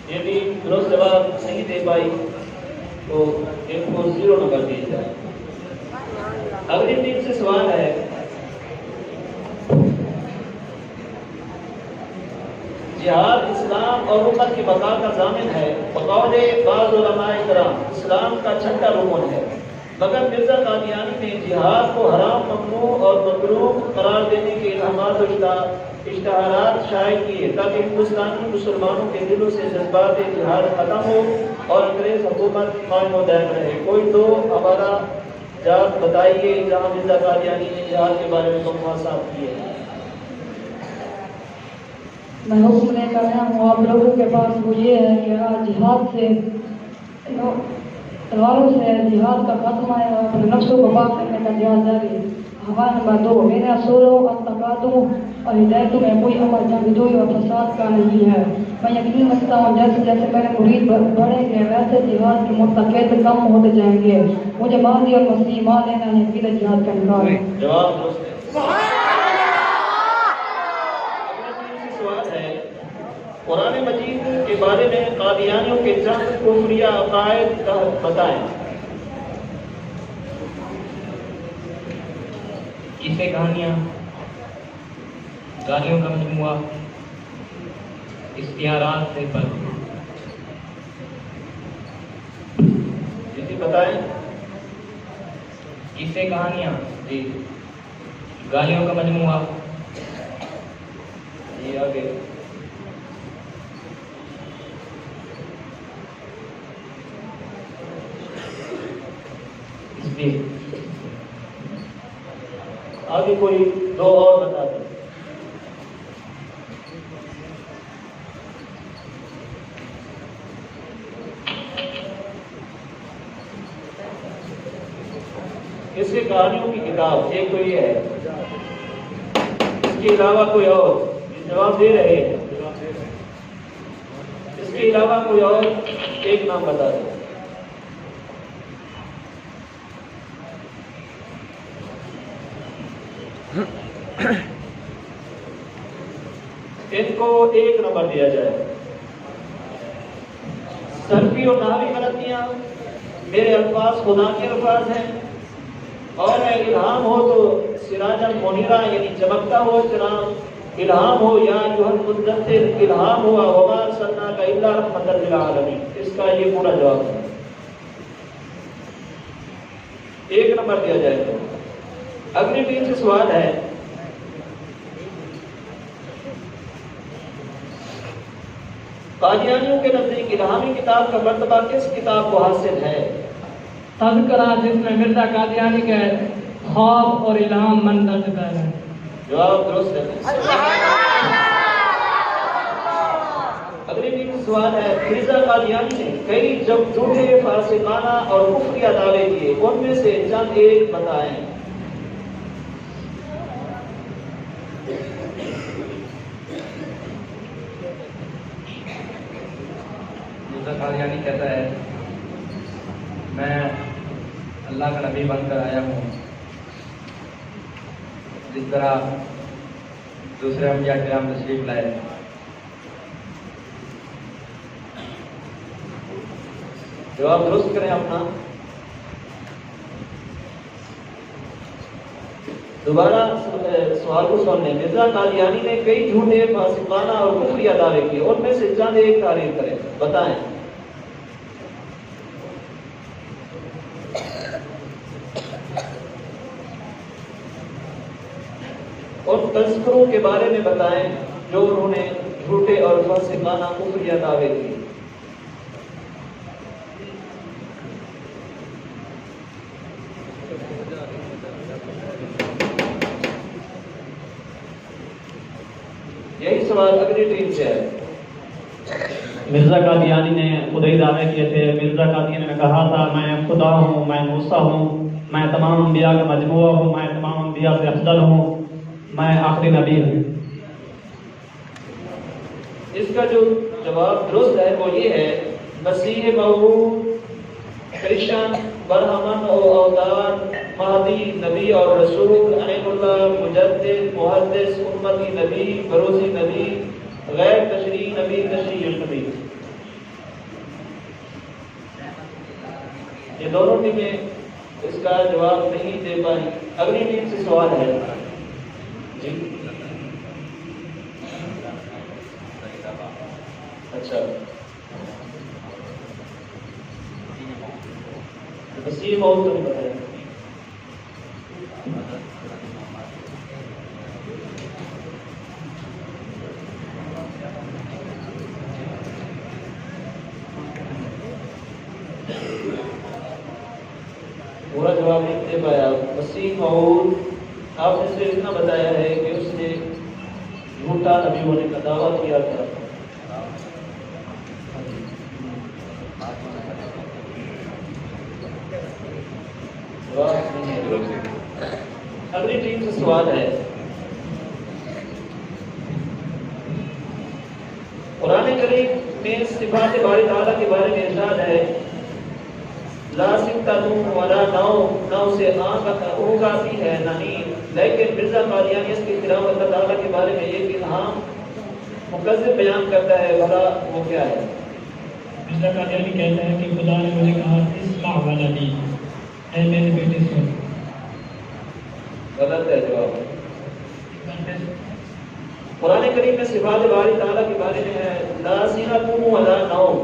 یہ بھی درست جواب نہیں دے پائی تو ان کو 0 نمبر دیا جائے. اگلی ٹیم سے سوال ہے، جہاد اسلام اور امت کی بقا کا ضامن ہے. بقول بعض علماء کرام اسلام کا چھٹا رکن ہے، مگر مرزا قادیانی نے جہاد کو حرام، ممنوع اور مکروہ قرار دینے کے الہامات و اشتہارات شائع کیے تاکہ ہندوستانی مسلمانوں کے دلوں سے جذبات جہاد ختم ہو اور انگریز حکومت قائم و دائم رہے. کوئی دو ہمارا جات بتائیے جہاں مرزا قادیانی نے جہاد کے بارے میں مواصلات کیے. میں حکم لے کر آیا ہوں آپ لوگوں کے پاس. وہ یہ ہے کہ جہاد سے تلواروں سے جہاد کا خاتمہ ہے اور اپنے نفسوں کو پاک کرنے کا جہاد جاری ہے. حوالہ نمبر 2 میرے اصولوں التقادم اور ہدایتوں میں کوئی عمل جنگجوئی اور فساد کا نہیں ہے. میں یقین رکھتا ہوں جیسے جیسے میرے مرید بڑھیں گے ویسے جہاد کے مرتکب کم ہوتے جائیں گے. مجھے ماضی اور مسیح ماں لینا ہے کہ جہاد کا انکار ہے. جواب درست ہے. سوال ہے، قرآن مجید کے بارے میں قادیانیوں کے چند کفریہ عقائد بتائیں. قصے کہانیاں، گالیوں کا مجموعہ، اختیارات سے پر. جی بتائیں. قصے کہانیاں، جی گالیوں کا مجموعہ، جی آگے. آگے کوئی 2 اور بتا دیں. اس کی کہانیوں کی کتاب ایک تو یہ ہے، اس کے علاوہ کوئی اور جواب دے رہے ہیں. اس کے علاوہ کوئی اور ایک نام بتا دیں. ان کو 1 نمبر دیا جائے. صرفی اور نحوی غلطیاں، میرے الفاظ خدا کے الفاظ ہیں، اور الہام ہو تو سراجا منیرا یعنی چمکتا ہو چراغ، الہام ہو یا ایھا المدثر، الہام ہوا وما ارسلناک الا رحمۃ للعالمین. اس کا یہ پورا جواب ہے. 1 نمبر دیا جائے. تو اگلی ٹیم سے سوال ہے، قادیانیوں کے نزدیک الہامی کتاب کا مرتبہ کس کتاب کو حاصل ہے؟ تذکرہ، جس میں مرزا قادیانی کے خواب اور الہام من درج ہے. جواب درست ہے. اگلی ٹیم سے سوال ہے، مرزا قادیانی نے کئی جب جھوٹے فاسقانہ اور کفریہ دعوے کیے، ان میں سے چند ایک بتائیں. قادیانی کہتا ہے میں اللہ کا نبی بن کر آیا ہوں، جس طرح دوسرے انبیاء کرام تشریف لائے. جواب درست کریں اپنا. دوبارہ سوال کو سن لیں. مرزا قادیانی نے کئی جھوٹے فاسقانہ اور کفریہ دعوے کیے، ان میں سے چند ایک تعریف کریں، بتائیں. اور تذکروں کے بارے میں بتائیں جو انہوں نے جھوٹے اور فاسقانہ کفریہ دعوے کیے. یہی سوال اگلی ٹیم سے ہے. مرزا قادیانی نے خدائی دعوے کیے تھے. مرزا قادیانی نے کہا تھا میں خدا ہوں، میں موسیٰ ہوں، میں تمام انبیاء کا مجموعہ ہوں، میں تمام انبیاء سے افضل ہوں، میں آخری نبی ہوں. اس کا جو جواب درست ہے وہ یہ ہے، مسیح موعود، کرشن، برہمن اور اوتار، مہدی، نبی اور رسول، انعم اللہ، مجدد، محدث، امتی نبی، بروزی نبی، غیر تشریعی نبی، تشریعی نبی. یہ دونوں ٹیمیں اس کا جواب نہیں دے پائی. اگلی ٹیم سے سوال ہے. جی اچھا، مسیح موعود تو نہیں بتایا. پورا جواب نہیں دے پایا. مسیح موعود آپ نے صرف اتنا بتایا ہے کہ اس نے جھوٹا نبی ہونے کا دعویٰ کیا تھا. اگلی ٹیم سے سوال ہے، قرآن کریم میں صفات باری تعالیٰ کے بارے میں ارشاد ہے لا سکتتم ولا نوم، نو سے اونگ آتی ہے نہ نیند. لیکن مرزا قادیانی اس کے خلاف اللہ تعالیٰ کے بارے میں ایک الہام مکذب بیان کرتا ہے، بھلا وہ کیا ہے؟ مرزا قادیانی کہتا ہے کہ خدا نے مجھے کہا اسمع ولدی، اے میرے بیٹے سن. غلط ہے جواب. قرآن کریم میں صفات باری تعالیٰ کے بارے میں ہے لا سکتتم ولا نوم،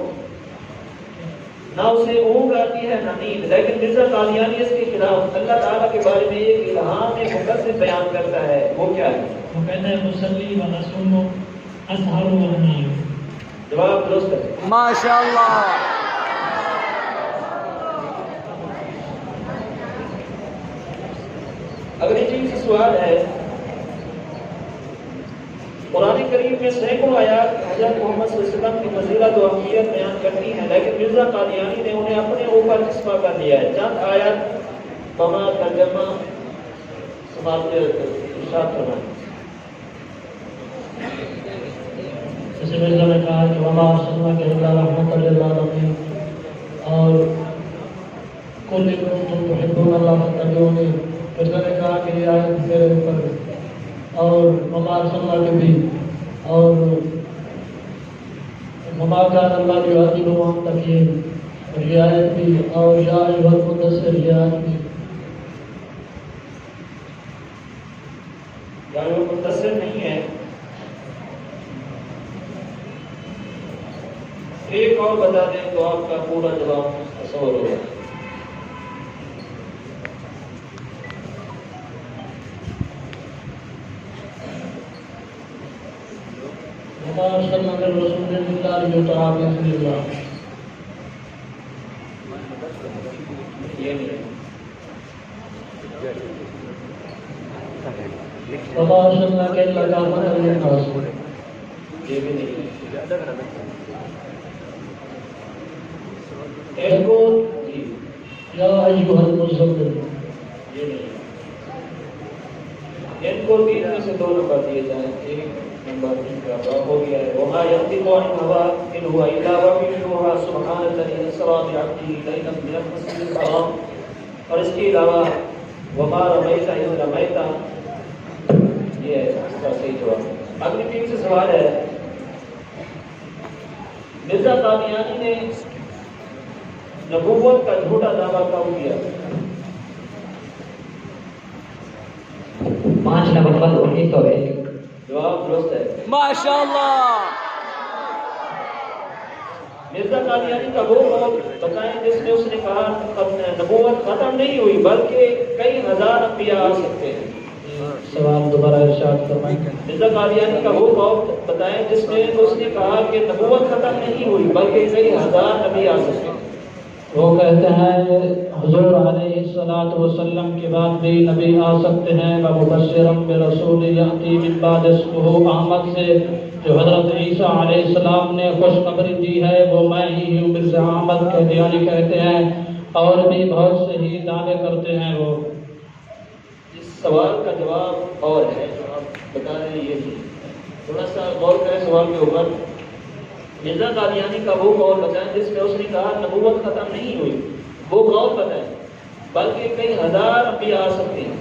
نہ اسے اونگ آتی ہے نہ نیند. لیکن مرزا قادیانی اس کے خلاف اللہ تعالیٰ کے بارے میں ایک الہام مکذب بیان کرتا ہے، وہ کیا ہے؟ وہ کہتا ہے مصلی و نصوم اسحر و انام. جواب درست ہے. ماشاءاللہ. اگلی چیز سے سوال ہے، قرآن کریم میں سینکڑوں آیات حضرت محمد صلی اللہ علیہ وسلم کی فضیلت و اہمیت بیان کرتی ہیں، لیکن مرزا قادیانی نے انہیں اپنے اوپر نسبہ کر لیا ہے. چند آیات بما ترجمہ سماعت ارشاد فرمائیں. جیسے مرزا نے کہا کہ وما ارسلناک الا رحمۃ للعالمین، اور قل ان کنتم تحبون اللہ فاتبعونی. مرزا نے کہا کہ یہ آیت میرے اوپر اور ممار صلی اللہ کے بھی اور مماکان اللہ کی واجب وہاں تک یہ رعایت بھی اور یا ایوہ المدثر رعایت بھی یا وہ متصل نہیں ہے. ایک اور بتا دیں تو آپ کا پورا جواب تصور ہوگا. ہمارا سلام رسول اللہ جو تعالیٰ بسم اللہ یہ نہیں ہے. ہمارا سلام کے اللہ کا مطلب یہ بھی نہیں ہے. ایک اور یا ایوہ المزمل یہ نہیں ہے. ان کو تین میں سے 2 نمبر دیے جائیں. ایک نمبر ان کا جواب ہو گیا ہے. وما ينطق عن الهوى ان هو الا وحي يوحى سبحان الذي اسرى بعبده ليلا من المسجد الحرام. اور اس کے علاوہ وما رميت اذ رميت یہ ہے اس کا صحیح جواب. اگلی ٹیم سے سوال ہے مرزا قادیانی نے نبوت کا جھوٹا دعویٰ کب کیا؟ 5 نومبر 1901. جواب درست ہے. ماشاءاللہ. مرزا قادیانی کا وہ قول بتائیں جس میں اس نے کہا نبوت ختم نہیں ہوئی بلکہ کئی ہزار انبیاء آ سکتے ہیں. سوال دوبارہ ارشاد فرمائیں. مرزا قادیانی کا وہ قول بتائیں جس میں اس نے کہا کہ نبوت ختم نہیں ہوئی بلکہ کئی ہزار نبی آ سکتے ہیں. وہ کہتے ہیں حضور علیہ الصلوۃ والسلام کے بعد بھی نبی آ سکتے ہیں. ومبشرا برسول یأتی من بعد اسمہ احمد سے جو حضرت عیسیٰ علیہ السلام نے خوشخبری دی ہے وہ میں ہی ہوں. مرزا احمد قادیانی کہتے ہیں اور بھی بہت سے ہی دعوے کرتے ہیں. وہ اس سوال کا جواب اور ہے جو آپ بتا رہے ہیں. یہ تھوڑا سا غور کریں سوال کے اوپر. مرزا قادیانی کا وہ قول بتائیں جس میں اس نے کہا نبوت ختم نہیں ہوئی. وہ قول بتائیں بلکہ کئی ہزار انبیاء آ سکتے ہیں.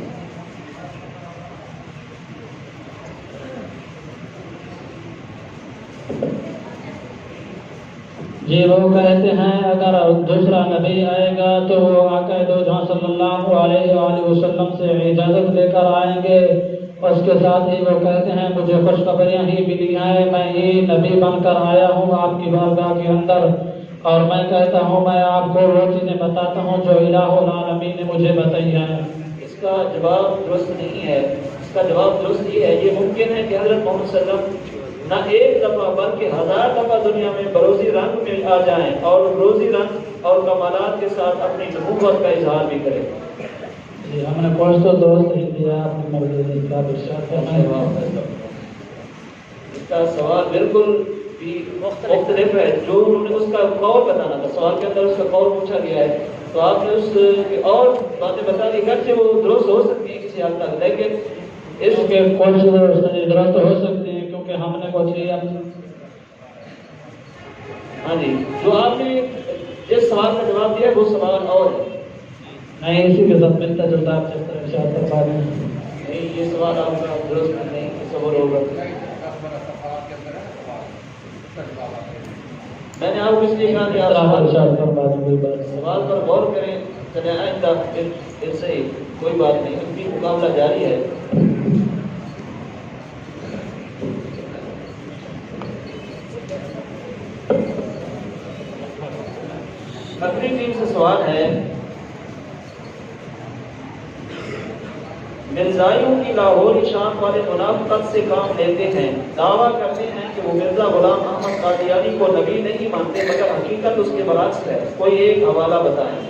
جی وہ کہتے ہیں اگر دوسرا نبی آئے گا تو وہ آقا دو جہاں صلی اللہ علیہ وآلہ وسلم سے اجازت لے کر آئیں گے. اس کے ساتھ ہی وہ کہتے ہیں مجھے خوشخبریاں ہی ملی ہیں. میں ہی نبی بن کر آیا ہوں آپ کی بارگاہ کے اندر اور میں کہتا ہوں میں آپ کو وہ چیزیں بتاتا ہوں جو الہ العالمین نے مجھے بتائی ہیں. اس کا جواب درست نہیں ہے. اس کا جواب درست یہ ہے یہ ممکن ہے کہ حضرت محمد صلی اللہ علیہ وسلم نہ ایک دفعہ بلکہ ہزار دفعہ دنیا میں بروزی رنگ میں آ جائیں اور روزی رنگ اور کمالات کے ساتھ اپنی نبوت کا اظہار بھی کریں. جی ہم نے کوشش تو درست ہی دیا آپ نے مرضی کا ارشاد فرمایا. اس کا سوال بالکل بھی مختلف ہے. جو انہوں نے اس کا قول بتانا تھا سوال کے اندر اس کا قول پوچھا گیا ہے تو آپ نے اس کی اور باتیں بتا دی. گرچہ وہ درست ہو سکتی ہیں کسی حد تک لیکن اس کے کوشش درست ہو سکتی ہے کیونکہ ہم نے کچھ لیا. ہاں جی جو آپ نے جس سوال کا جواب دیا وہ سوال اور ہے. نہیں اسی کے ساتھ ملتا جلتا آپ جس طرح ارشاد فرما رہے ہیں. نہیں یہ سوال آپ کا درست نہیں تصور ہوگا. میں نے آپ کو اس لیے کہا کہ آپ سوال پر غور کریں. چلے آئندہ پھر سے ہی کوئی بات نہیں ان کی مقابلہ جاری ہے. اگلی ٹیم سے سوال ہے مرزائیوں کی لاہوری شام والے منافقت سے کام لیتے ہیں. دعویٰ کرتے ہیں کہ وہ مرزا غلام احمد قادیانی کو نبی نہیں مانتے مگر حقیقت اس کے برعکس ہے. کوئی ایک حوالہ بتائیں.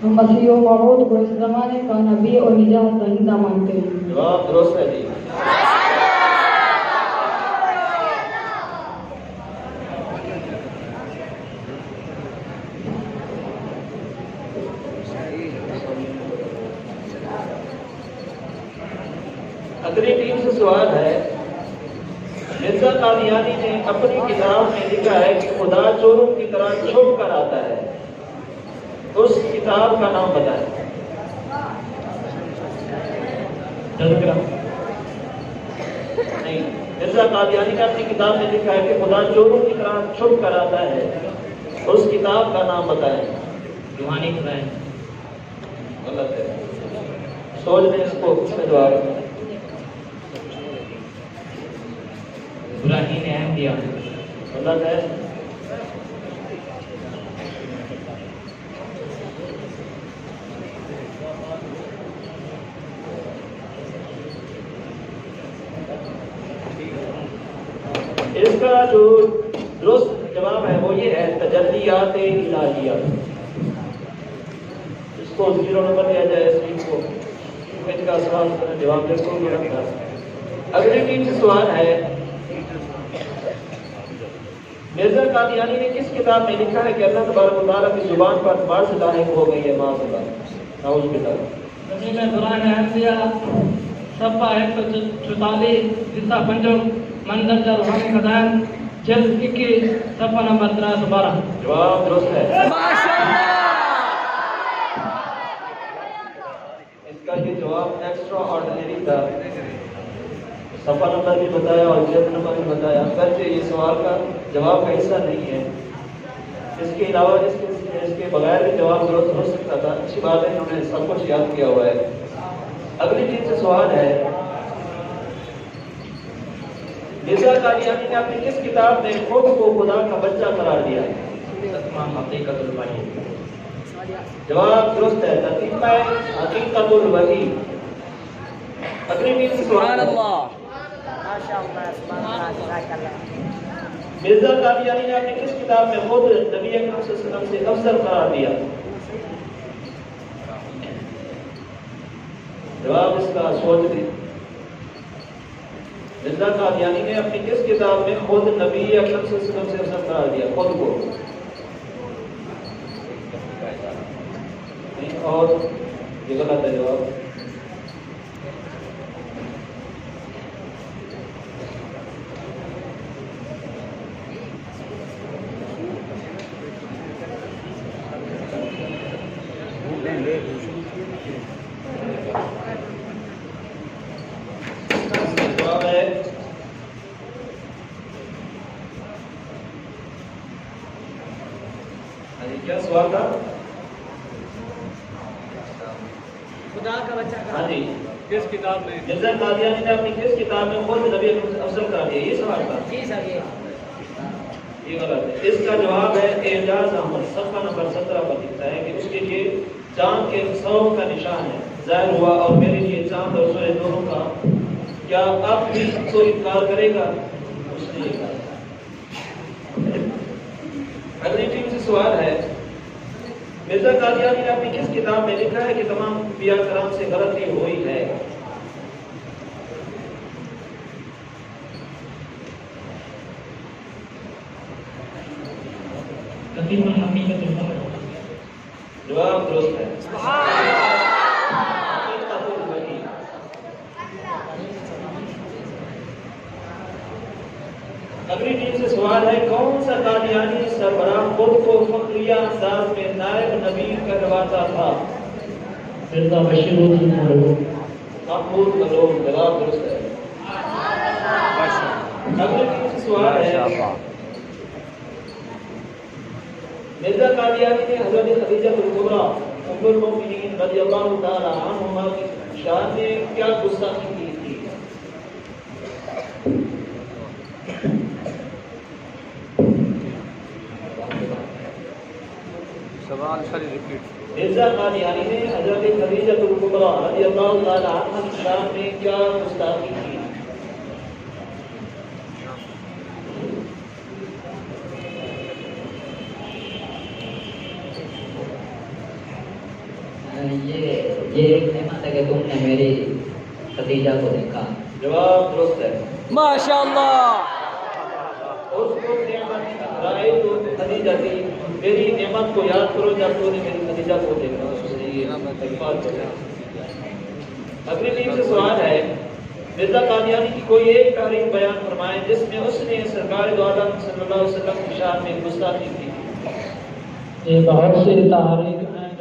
ہم مسیح و موعود کو اس زمانے کا نبی اور نجات دہندہ مانتے ہیں. جواب درست ہے جی. اگلی ٹیم سے سوال ہے مرزا قادیانی نے اپنی کتاب میں لکھا ہے کہ خدا چوروں کی طرح چھپ کر آتا ہے. اس کتاب کا نام بتائیں. نہیں، مرزا قادیانی نے اپنی کتاب میں لکھا ہے کہ خدا چوروں کی طرح چھپ کر آتا ہے. اس کتاب کا نام بتائیں. روحانی خدائیں. غلط ہے. سوچ لیں اس کو، اس میں جواب. براہین احمدیہ. غلط ہے. اس کا جو درست جواب ہے وہ یہ ہے تجلیات الہیہ. اس کو 0 نمبر دیا جائے اس ٹیم کو. ان کا سوال جواب بالکل غلط تھا. اگلی ٹیم سے سوال ہے مرزا قادیانی نے کس کتاب میں لکھا ہے کہ اللہ تبارک و تعالیٰ کی زبان پر بار سے لاحق ہو گئی ہے معاذ اللہ. نعوذ باللہ. زمین قرآن احمدیہ صفحہ 144 حصہ پنجم منظر جا روحانی خدائن جلد 21 صفحہ نمبر 312. جواب درست ہے. اس کا یہ جواب ایکسٹرا آرڈنری تھا. صفحہ نمبر بھی بتایا اور جلد نمبر بھی بتایا، اگرچہ یہ سوال کا جواب کا حصہ نہیں ہے. اس کے علاوہ اس کے بغیر بھی جواب درست ہو سکتا تھا. اچھی بات ہے انہوں نے سب کچھ یاد کیا ہوا ہے. اگلی چیز سے سوال ہے مرزا قادیانی نے اپنی کس کتاب میں خود کو خدا کا بچہ قرار دیا ہے؟ حقیقت الوحی. جواب درست ہے. تتمہ حقیقت الوحی. اگلی چیز سے سوال ہے مرزا قادیانی نے اپنی کس کتاب میں خود نبی اکرم صلی اللہ علیہ وسلم سے افضل قرار دیا؟ جواب اس کا سوچ لیں. مرزا قادیانی نے اپنی کس کتاب میں خود نبی اکرم صلی اللہ علیہ وسلم سے افضل قرار دیا؟ خود کو. اور یہ غلط ہے جواب. جواب ہے کیا سوال تھا؟ خدا کا بچہ. ہاں جی. کس کتاب میں مرزا قادیانی نے اپنی کس کتاب میں خود نبی اکرم سے افضل قرار دیا؟ یہ سوال تھا. جی سر. یہ غلط ہے. اس کا جواب ہے اعجاز احمد. صفحہ نمبر 17 پر لکھتا ہے کہ اس کے لیے چاند کے 100 کا نشان ہے. ظاہر ہوا اور میرے لیے چاند اور سورج دونوں کا، کیا اب بھی تو انکار کرے گا؟ اس نے یہ کہا. اگلی ٹیم سے سوال ہے مرزا قادیانی نے اپنی کس کتاب میں لکھا ہے کہ تمام انبیاء کرام سے غلطی ہوئی ہے؟ جواب درست ہے. اگلی ٹیم سے سوال ہے کون سا قادیانی سربراہ خود کو فخریہ انداز میں نائب نبی کرواتا تھا؟ مرزا بشیر الدین محمود ملوم. جواب درست ہے. اگلی ٹیم سے سوال ہے مرزا قادیانی نے حضرت خدیجہ الکبریٰ ام المؤمنین رضی اللہ تعالی عنہما کی شان میں کیا گستاخی کی تھی؟ سوال ساری ریپیٹ. مرزا قادیانی نے حضرت خدیجہ الکبریٰ رضی اللہ تعالی عنہا کی شان میں کیا گستاخی کی؟ یہ ایک نعمت ہے کہ تم نے میری خدیجہ کو دیکھا. جواب درست ہے. ماشاءاللہ. اس کو نعمت رائے تو خدیجہ تھی. میری نعمت کو یاد کرو جب تو نے میری خدیجہ کو دیکھا. اگلی ٹیم سے سوال ہے مرزا قادیانی کی کوئی ایک تحریر بیان فرمائے جس میں اس نے سرکار دو عالم صلی اللہ علیہ وسلم کی شان میں گستاخی کی. یہ بہت سی تحریک ہیں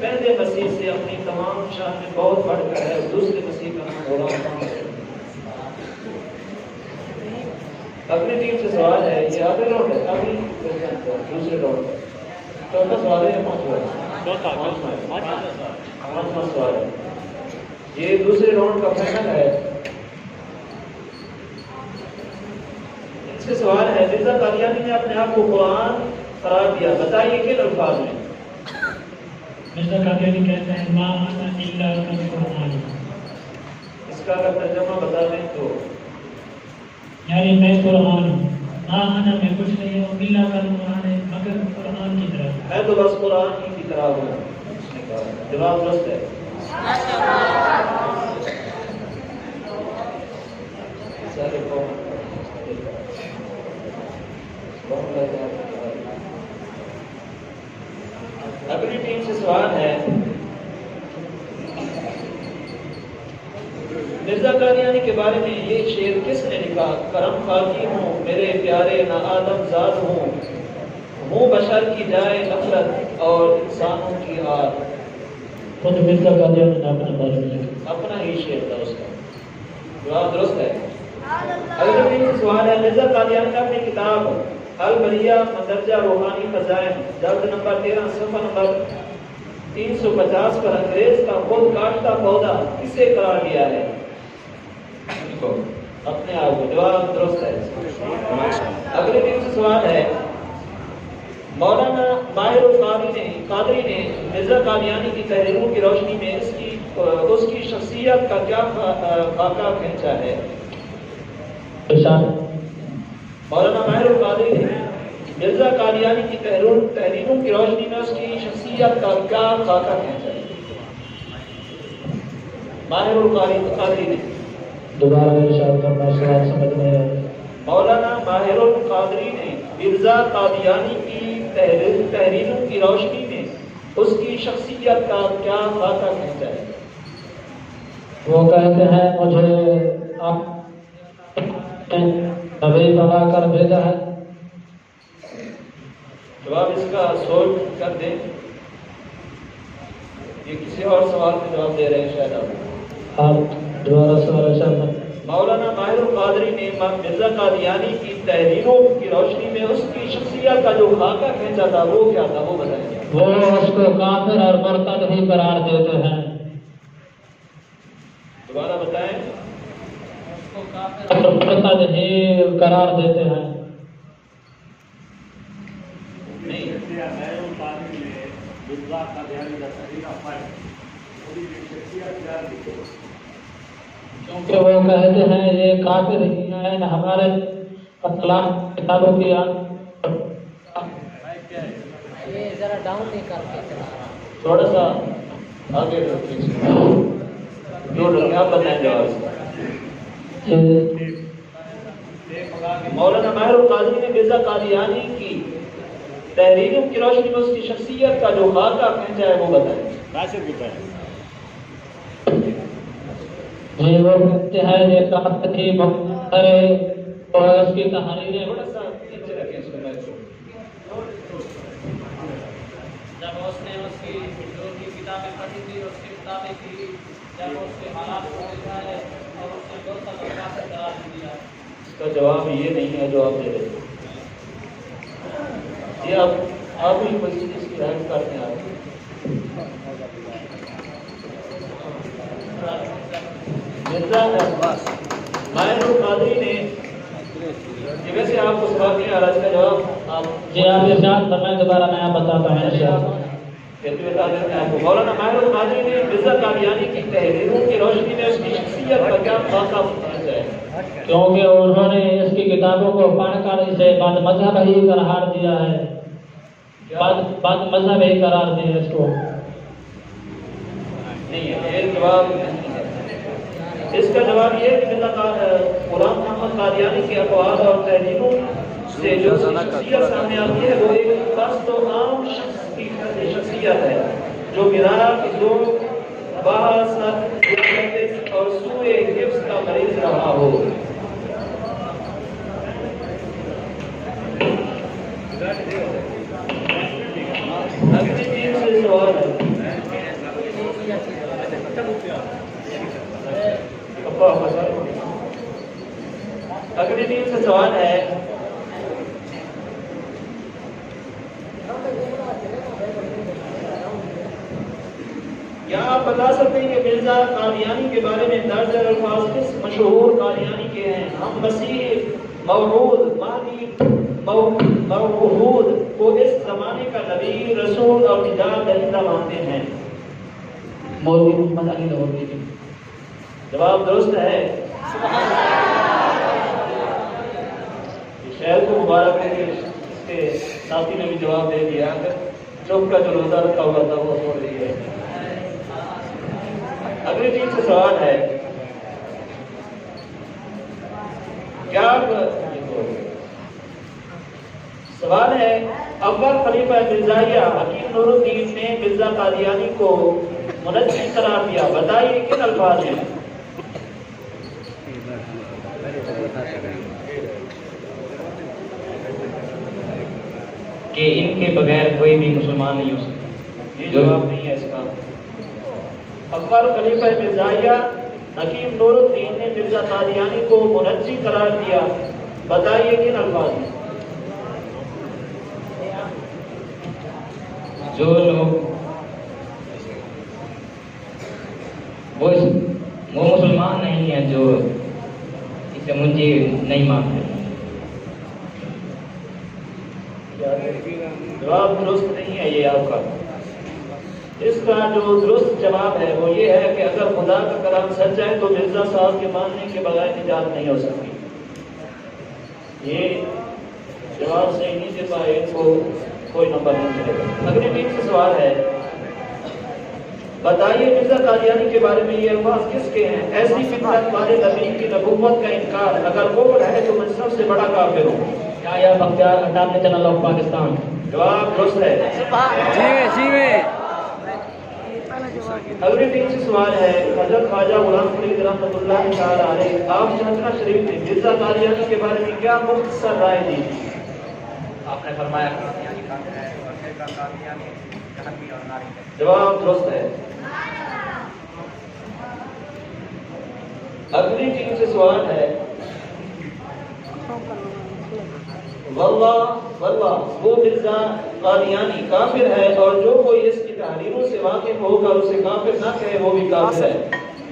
پہلے مسیح سے اپنی تمام شان میں بہت بڑھ کر ہے. دوسرے مسیح کا نام غلام محمد ہے. اپنی ٹیم سے سوال ہے, یہ آگے راؤنڈ ہے, ابھی دوسرے راؤنڈ ہے. چوتھا سوال ہے, پانچواں سوال ہے. یہ دوسرے راؤنڈ کا فائنل ہے. اس سے سوال ہے, مرزا قادیانی نے اپنے آپ کو قرآن قرار دیا, بتائیے کن الفاظ میں؟ مرزا قادیانی کہتے ہیں ما انا الا قرآن. اس کا اگر ترجمہ بتا دیں تو یعنی میں قرآن ہوں, ما انا میں کچھ نہیں ہوں, الا قرآن ہے مگر قرآن کی طرح, میں تو بس قرآن ہی کی طرح ہوں. اس نے کہا. جواب درست ہے. اگلی ٹیم سے سوال ہے, مرزا قادیانی کے بارے میں یہ شعر کس نے لکھا؟ کرم خاکی ہوں میرے پیارے نہ آدم زاد ہوں بشر کی جائے نفرت اور انسانوں کی آگ. خود مرزا قادیانی نے اپنے بارے میں لکھا, اپنا ہی شعر تھا اس کا. جواب درست ہے. اگلی ٹیم سے سوال ہے, مرزا قادیانی نے اپنی کتاب البریہ مندرجہ روحانی خزائن جلد نمبر 13 صفحہ نمبر 350 پر انگریز کا خود کاشتہ پودا کسے قرار دیا ہے؟ اپنے آپ کو. جواب درست ہے. اگلی ٹیم سے سوال ہے, مولانا ماہر القادری نے مرزا قادیانی کی تحریروں کی روشنی میں اس کی شخصیت کا کیا خاکہ کھینچا ہے؟ مولانا ماہر القادری نے مرزا قادیانی کی تحریروں کی روشنی میں اس کی شخصیت کا کیا خاکہ کھینچا ہے؟ ماہر القادری نے. دوبارہ ارشاد کرنا, سوال سمجھ میں آیا. مولانا ماہر القادری نے مرزا قادیانی کی تحریروں کی روشنی میں اس کی شخصیت کا کیا خاکہ کھینچا ہے؟ وہ کہتے ہیں مجھے آپ نبی بنا کر بھیجا ہے. جواب اس کا سوچ کر دیں. یہ کسی اور سوال کا جواب دے رہے ہیں شاید آپ دوبارہ سوال شامل. مولانا ماہر القادری نے مرزا قادیانی کی تحریروں کی روشنی میں اس کی شخصیت کا جو خاکہ کھینچا تھا وہ کیا تھا, وہ بتائیں. وہ اس کو کافر اور مرتد ہی قرار دیتے ہیں. دوبارہ بتائیں. اس کو کافر اور مرتد ہی قرار دیتے ہیں. نہیں, کیونکہ وہ کہتے ہیں یہ کافر ہی ہیں. ہمارے کتابوں کی ذرا ڈاؤن نہیں کر کے تھوڑا سا آگے آپ بتائیں جواب. مولانا ماہر القادری نے مرزا قادیانی کی تحریروں کی روشنی میں اس کی شخصیت کا جو خاکہ کھینچا ہے وہ بتائیں. جی وہ کہتے ہیں یہ کافر ہی اور اس کی تحریریں تھوڑا سا نیچے رکھیں اس کو. جب اس نے اس کی جو کی کتابیں پڑھی تھی, اس کی کتابیں کی, جب اس کے حالات کو دیکھا ہے اور اس نے بہت سا کافر قرار دیا. اس کا جواب یہ نہیں ہے جو آپ دے رہے ہیں. یہ آپ ہی کوئی چیز کی ہیلپ کرتے ہیں. مرزا ماہر القادری نے یہ ویسے آپ کو سوال نہیں آ رہا, اس کا جواب آپ جی آپ ارشاد فرمائیں. دوبارہ میں بتاتا ہوں انشاءاللہ. بتا دیتے ہیں آپ کو. مولانا ماہر القادری نے مرزا قادیانی کی تحریروں کی روشنی میں اس کی شخصیت کا کیا خاکہ کھینچا ہے؟ کیونکہ انہوں نے اس کی کتابوں کو پڑھ کر اسے بد مذہب ہی قرار دیا ہے. بد مذہب ہی قرار دیا اس کو. نہیں ہے, یہ جواب نہیں ہے. اس کا جواب یہ ہے کہ غلام محمد قادیانی کے اقوال اور تحریروں سے جو شخصیت سامنے آتی ہے وہ ایک خاص و عام شخص کی شخصیت ہے جو میراث ذوق بحث اور سوء حفظ کا مریض رہا ہو. اگلی چیز سے سوال ہے, اگلی ٹیم سے سوال ہے کیا آپ بتا سکتے ہیں کہ مرزا قادیانی کے بارے میں درج الفاظ کس مشہور قادیانی کے ہیں؟ ہم مسیح موعود مہدی موعود کو اس زمانے کا نبی رسول اور نجات دہندہ مانتے ہیں۔ مولوی محمد علی لاہوری جی۔ جواب درست ہے۔ شہر کو مبارک ہے کہ اس کے ساتھی نے بھی جواب دے دیا۔ چوک کا جو روزہ رکھا ہوا تھا وہ چھوڑ رہی ہے۔ اگلی ٹیم سے سوال ہے کیا سوال ہے اول خلیفہ مرزائیہ حکیم نور الدین نے مرزا قادیانی کو منجم قرار دیا، بتائیے کن الفاظ ہیں؟ کہ ان کے بغیر کوئی بھی مسلمان نہیں ہو سکتا۔ یہ جواب نہیں ہے اس کا۔ اول خلیفہ مرزائیہ حکیم نور الدین نے مرزا قادیانی کو منجم قرار دیا، بتائیے کن الفاظ ہیں؟ جو لوگ وہ مسلمان نہیں ہیں جو اسے منجی نہیں مانتے۔ جواب درست نہیں ہے یہ آپ کا۔ اس کا جو درست جواب ہے وہ یہ ہے کہ اگر خدا کا کلام سچ ہے تو مرزا صاحب کے ماننے کے بغیر نجات نہیں ہو سکتی۔ یہ جواب صحیح نہیں دے پائے ان کو کوئی نمبر نہیں ملے گا۔ اگلی ٹیم سے سوال ہے بتائیے مرزا قادیانی کے بارے میں یہ الفاظ کس کے ہیں؟ ایسی فطرت والے نبی کی نبوت کا انکار، اگر وہ ہے تو میں سب سے بڑا کافر ہوں۔ یا Bakhtiar attorney general of Pakistan. جواب درست ہے۔ جی میں اگلی ٹیم سے سوال ہے حضرت خواجہ غلام فرید رحمۃ اللہ تعالی علیہ آپ شاہجہاں شریف نے مرزا قادیانی کے بارے میں کیا مختصر رائے دی؟ آپ نے فرمایا جواب درست ہے۔ اگلی ٹیم سے سوال ہے واللہ وہ مرزا قادیانی کافر ہے اور جو کوئی اس کی تحریروں سے واقف ہوگا اسے کافر نہ کہے وہ بھی کافر ہے۔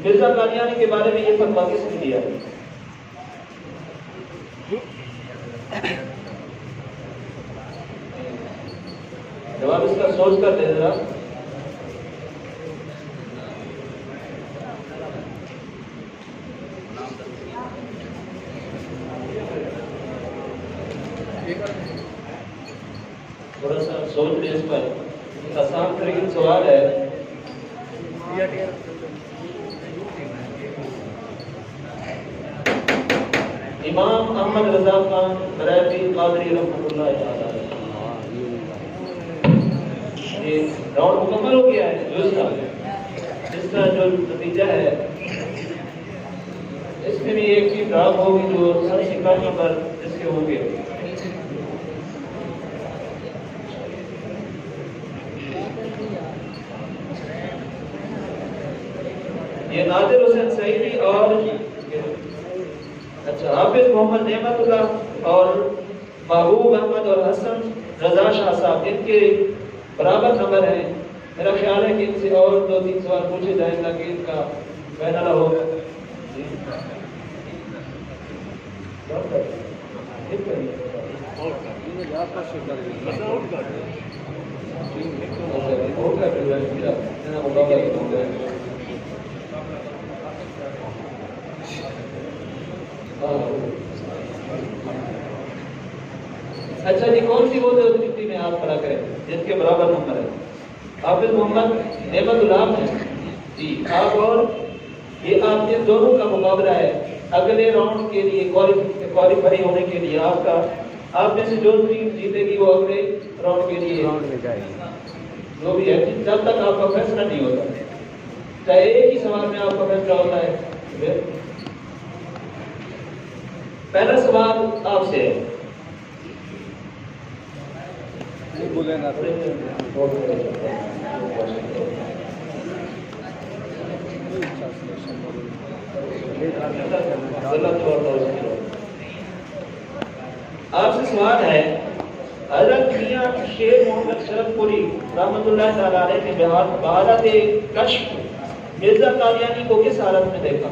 مرزا قادیانی کے بارے میں یہ فتویٰ کس نے دیا؟ جواب اس کا سوچ کر دے ذرا۔ تھوڑا سا سوچ لیں اس پر، آسان ترین سوال ہے۔ امام احمد رضا خان بریلوی قادری رحمۃ اللہ تعالی یہ راؤنڈ مکمل ہو گیا ہے۔ اس کا جو نتیجہ ہے اس میں بھی ایک چیز ڈراپ ہوگی جو سر سکھانے پر اس کے ہوں گے۔ یہ نادر حسین سعیدی اور اچھا حافظ محمد نعمت اللہ اور محبوب احمد اور حسن رضا شاہ صاحب ان کے برابر نمبر ہیں۔ میرا خیال ہے کہ ان سے اور 2-3 سوال پوچھے جائیں گا کہ ان کا فیصلہ ہوگا۔ اچھا جی کون سی وہ دوسری میں آپ کھڑا کریں جن کے برابر نمبر ہے؟ حافظ محمد نعمت اللہ ہے جی آپ اور یہ آپ کے دونوں کا مقابلہ ہے اگلے راؤنڈ کے لیے کوالیفائی ہونے کے لیے۔ آپ کا آپ میں سے جو ٹیم جیتے گی وہ اگلے راؤنڈ کے لیے جو بھی ہے جب تک آپ کا فیصلہ نہیں ہوتا، چاہے ایک ہی سوال میں آپ کا فیصلہ ہوتا ہے۔ پہلا سوال آپ سے ہے۔ آپ سے سوال ہے، حضرت میاں شیر محمد شرف پوری رحمۃ اللہ تعالیٰ علیہ نے بحالت کشف مرزا قادیانی کو کس حالت میں دیکھا؟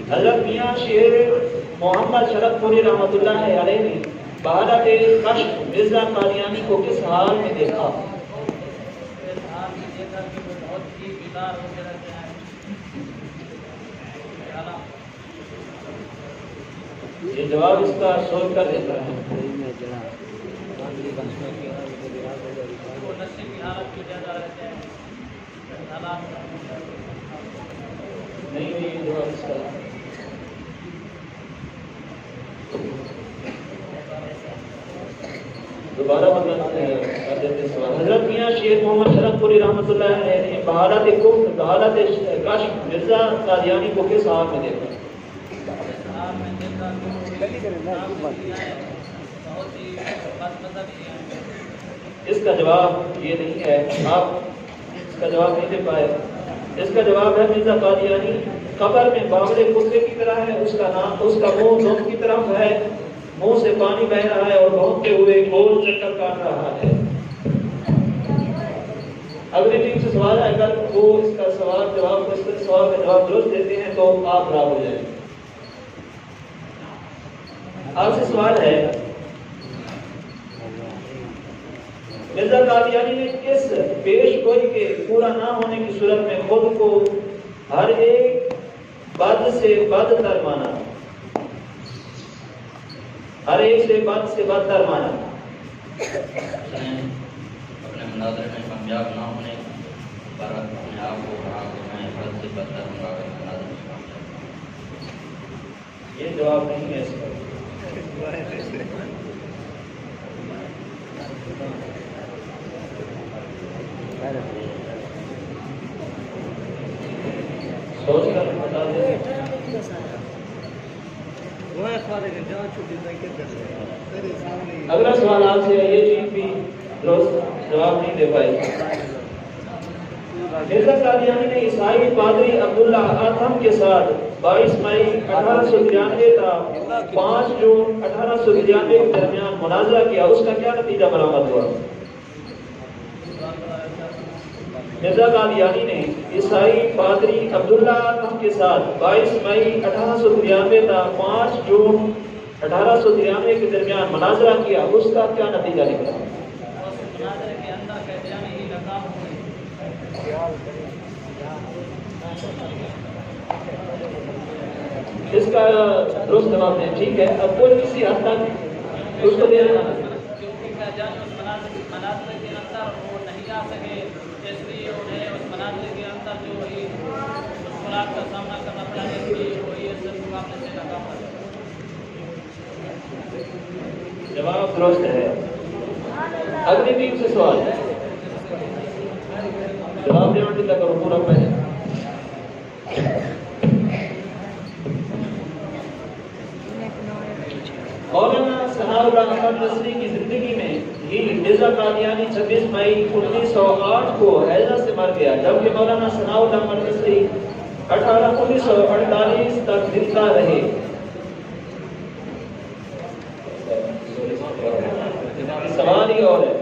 حضرت میاں شیر محمد شرف پوری رحمۃ اللہ علیہ نے بحالت کشف مرزا قادیانی کو کس حال میں دیکھا؟ یہ جواب اس کا سوچ کر دیتا ہے۔ نہیں جواب اس کا دوبارہ کر دیتے سوال۔ حضرت میاں شیر محمد شرف پوری رحمۃ اللہ علیہ نے بحالت کشف مرزا قادیانی کو کس حال میں دیکھا؟ اس کا جواب یہ نہیں ہے، آپ اس کا جواب نہیں دے پائے۔ اس کا جواب ہے مرزا قادیانی قبر میں باغڑے کتے کی طرح ہے، اس کا منہ دونوں کی طرف ہے، منہ سے پانی بہ رہا ہے اور بہتے ہوئے گول چکر کاٹ رہا ہے۔ اگلی ٹیم سے سوال ہے، اگر وہ اس کا سوال کا جواب درست دیتے ہیں تو آپ برابر ہو جائیں۔ آپ سے سوال ہے، مرزا قادیانی نے کس پیش گوئی کے پورا نہ ہونے کی صورت میں خود کو ہر ایک بد سے بدتر مانا؟ ہر ایک سے بدتر مانا۔ اپنے مناظرے میں کامیاب نہ ہونے پر اپنے آپ کو کہا کہ میں بد سے بدتر ہوں گا اگر مناظرے میں کامیاب۔ یہ جواب نہیں ہے اس کا۔ سوچ کر بتا دیں۔ اگلا سوال آپ سے ہے، یہ چیز بھی درست جواب نہیں دے پائی۔ مرزا قادیانی نے عیسائی پادری عبداللہ آتم کے ساتھ 22 مئی 1893 تا 5 جون 1893 کے درمیان مناظرہ کیا، اس کا کیا نتیجہ برآمد ہوا؟ مرزا قادیانی نے عیسائی پادری عبداللہ آتم کے ساتھ 22 مئی 1893 تا 5 جون 1893 کے درمیان مناظرہ کیا، اس کا کیا نتیجہ نکلا؟ اس کا درست جواب دیں، ٹھیک ہے۔ اب کوئی کسی حد تک اس کو دے رہا ہے، جواب درست ہے۔ اگلی ٹیم سے سوال ہے، جواب دینے تک کرو پورا پہلے۔ مولانا ثناء اللہ احمد نصری کی زندگی میں ہی مرزا قادیانی 26 مئی 1908 کو ہیضہ سے مر گیا، جبکہ مولانا ثناء اللہ احمد نصری 1948 تک زندہ رہے۔ سوال ہی اور ہے،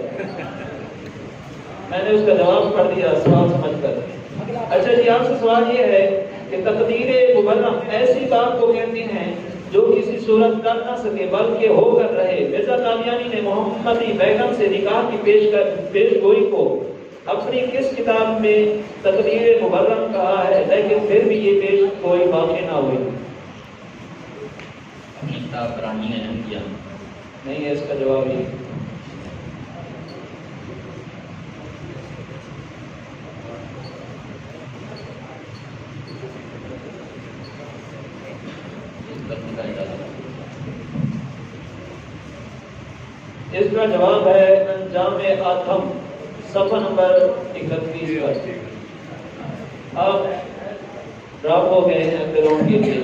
میں نے اس کا جواب پڑھ دیا سوال سمجھ کر۔ اچھا جی، آپ سے سوال یہ ہے کہ تقدیر مبرم ایسی بات کو کہتے ہیں جو کسی صورت کر نہ سکے بلکہ ہو کر رہے۔ مرزا قادیانی نے محمدی بیگم سے نکاح کی پیش گوئی کو اپنی کس کتاب میں تقدیر مبرم کہا ہے، لیکن پھر بھی یہ پیش گوئی واقع نہ ہوئی؟ اپنی کتاب برانی نے نہیں کیا۔ نہیں ہے اس کا جواب یہ۔ اس کا جواب ہے انجام آتم، صفحہ نمبر 31 پر۔ اب ڈراپ ہو گئے ہیں اگلے راؤنڈ کے لیے۔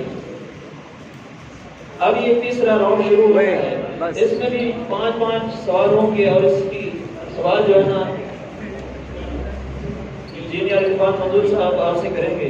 اب یہ تیسرا راؤنڈ شروع ہو گیا ہے، اس میں بھی 5 سوال ہوں گے اور اس کی سوال جو ہے نا انجینئر عرفان منظور صاحب آپ سے کریں گے۔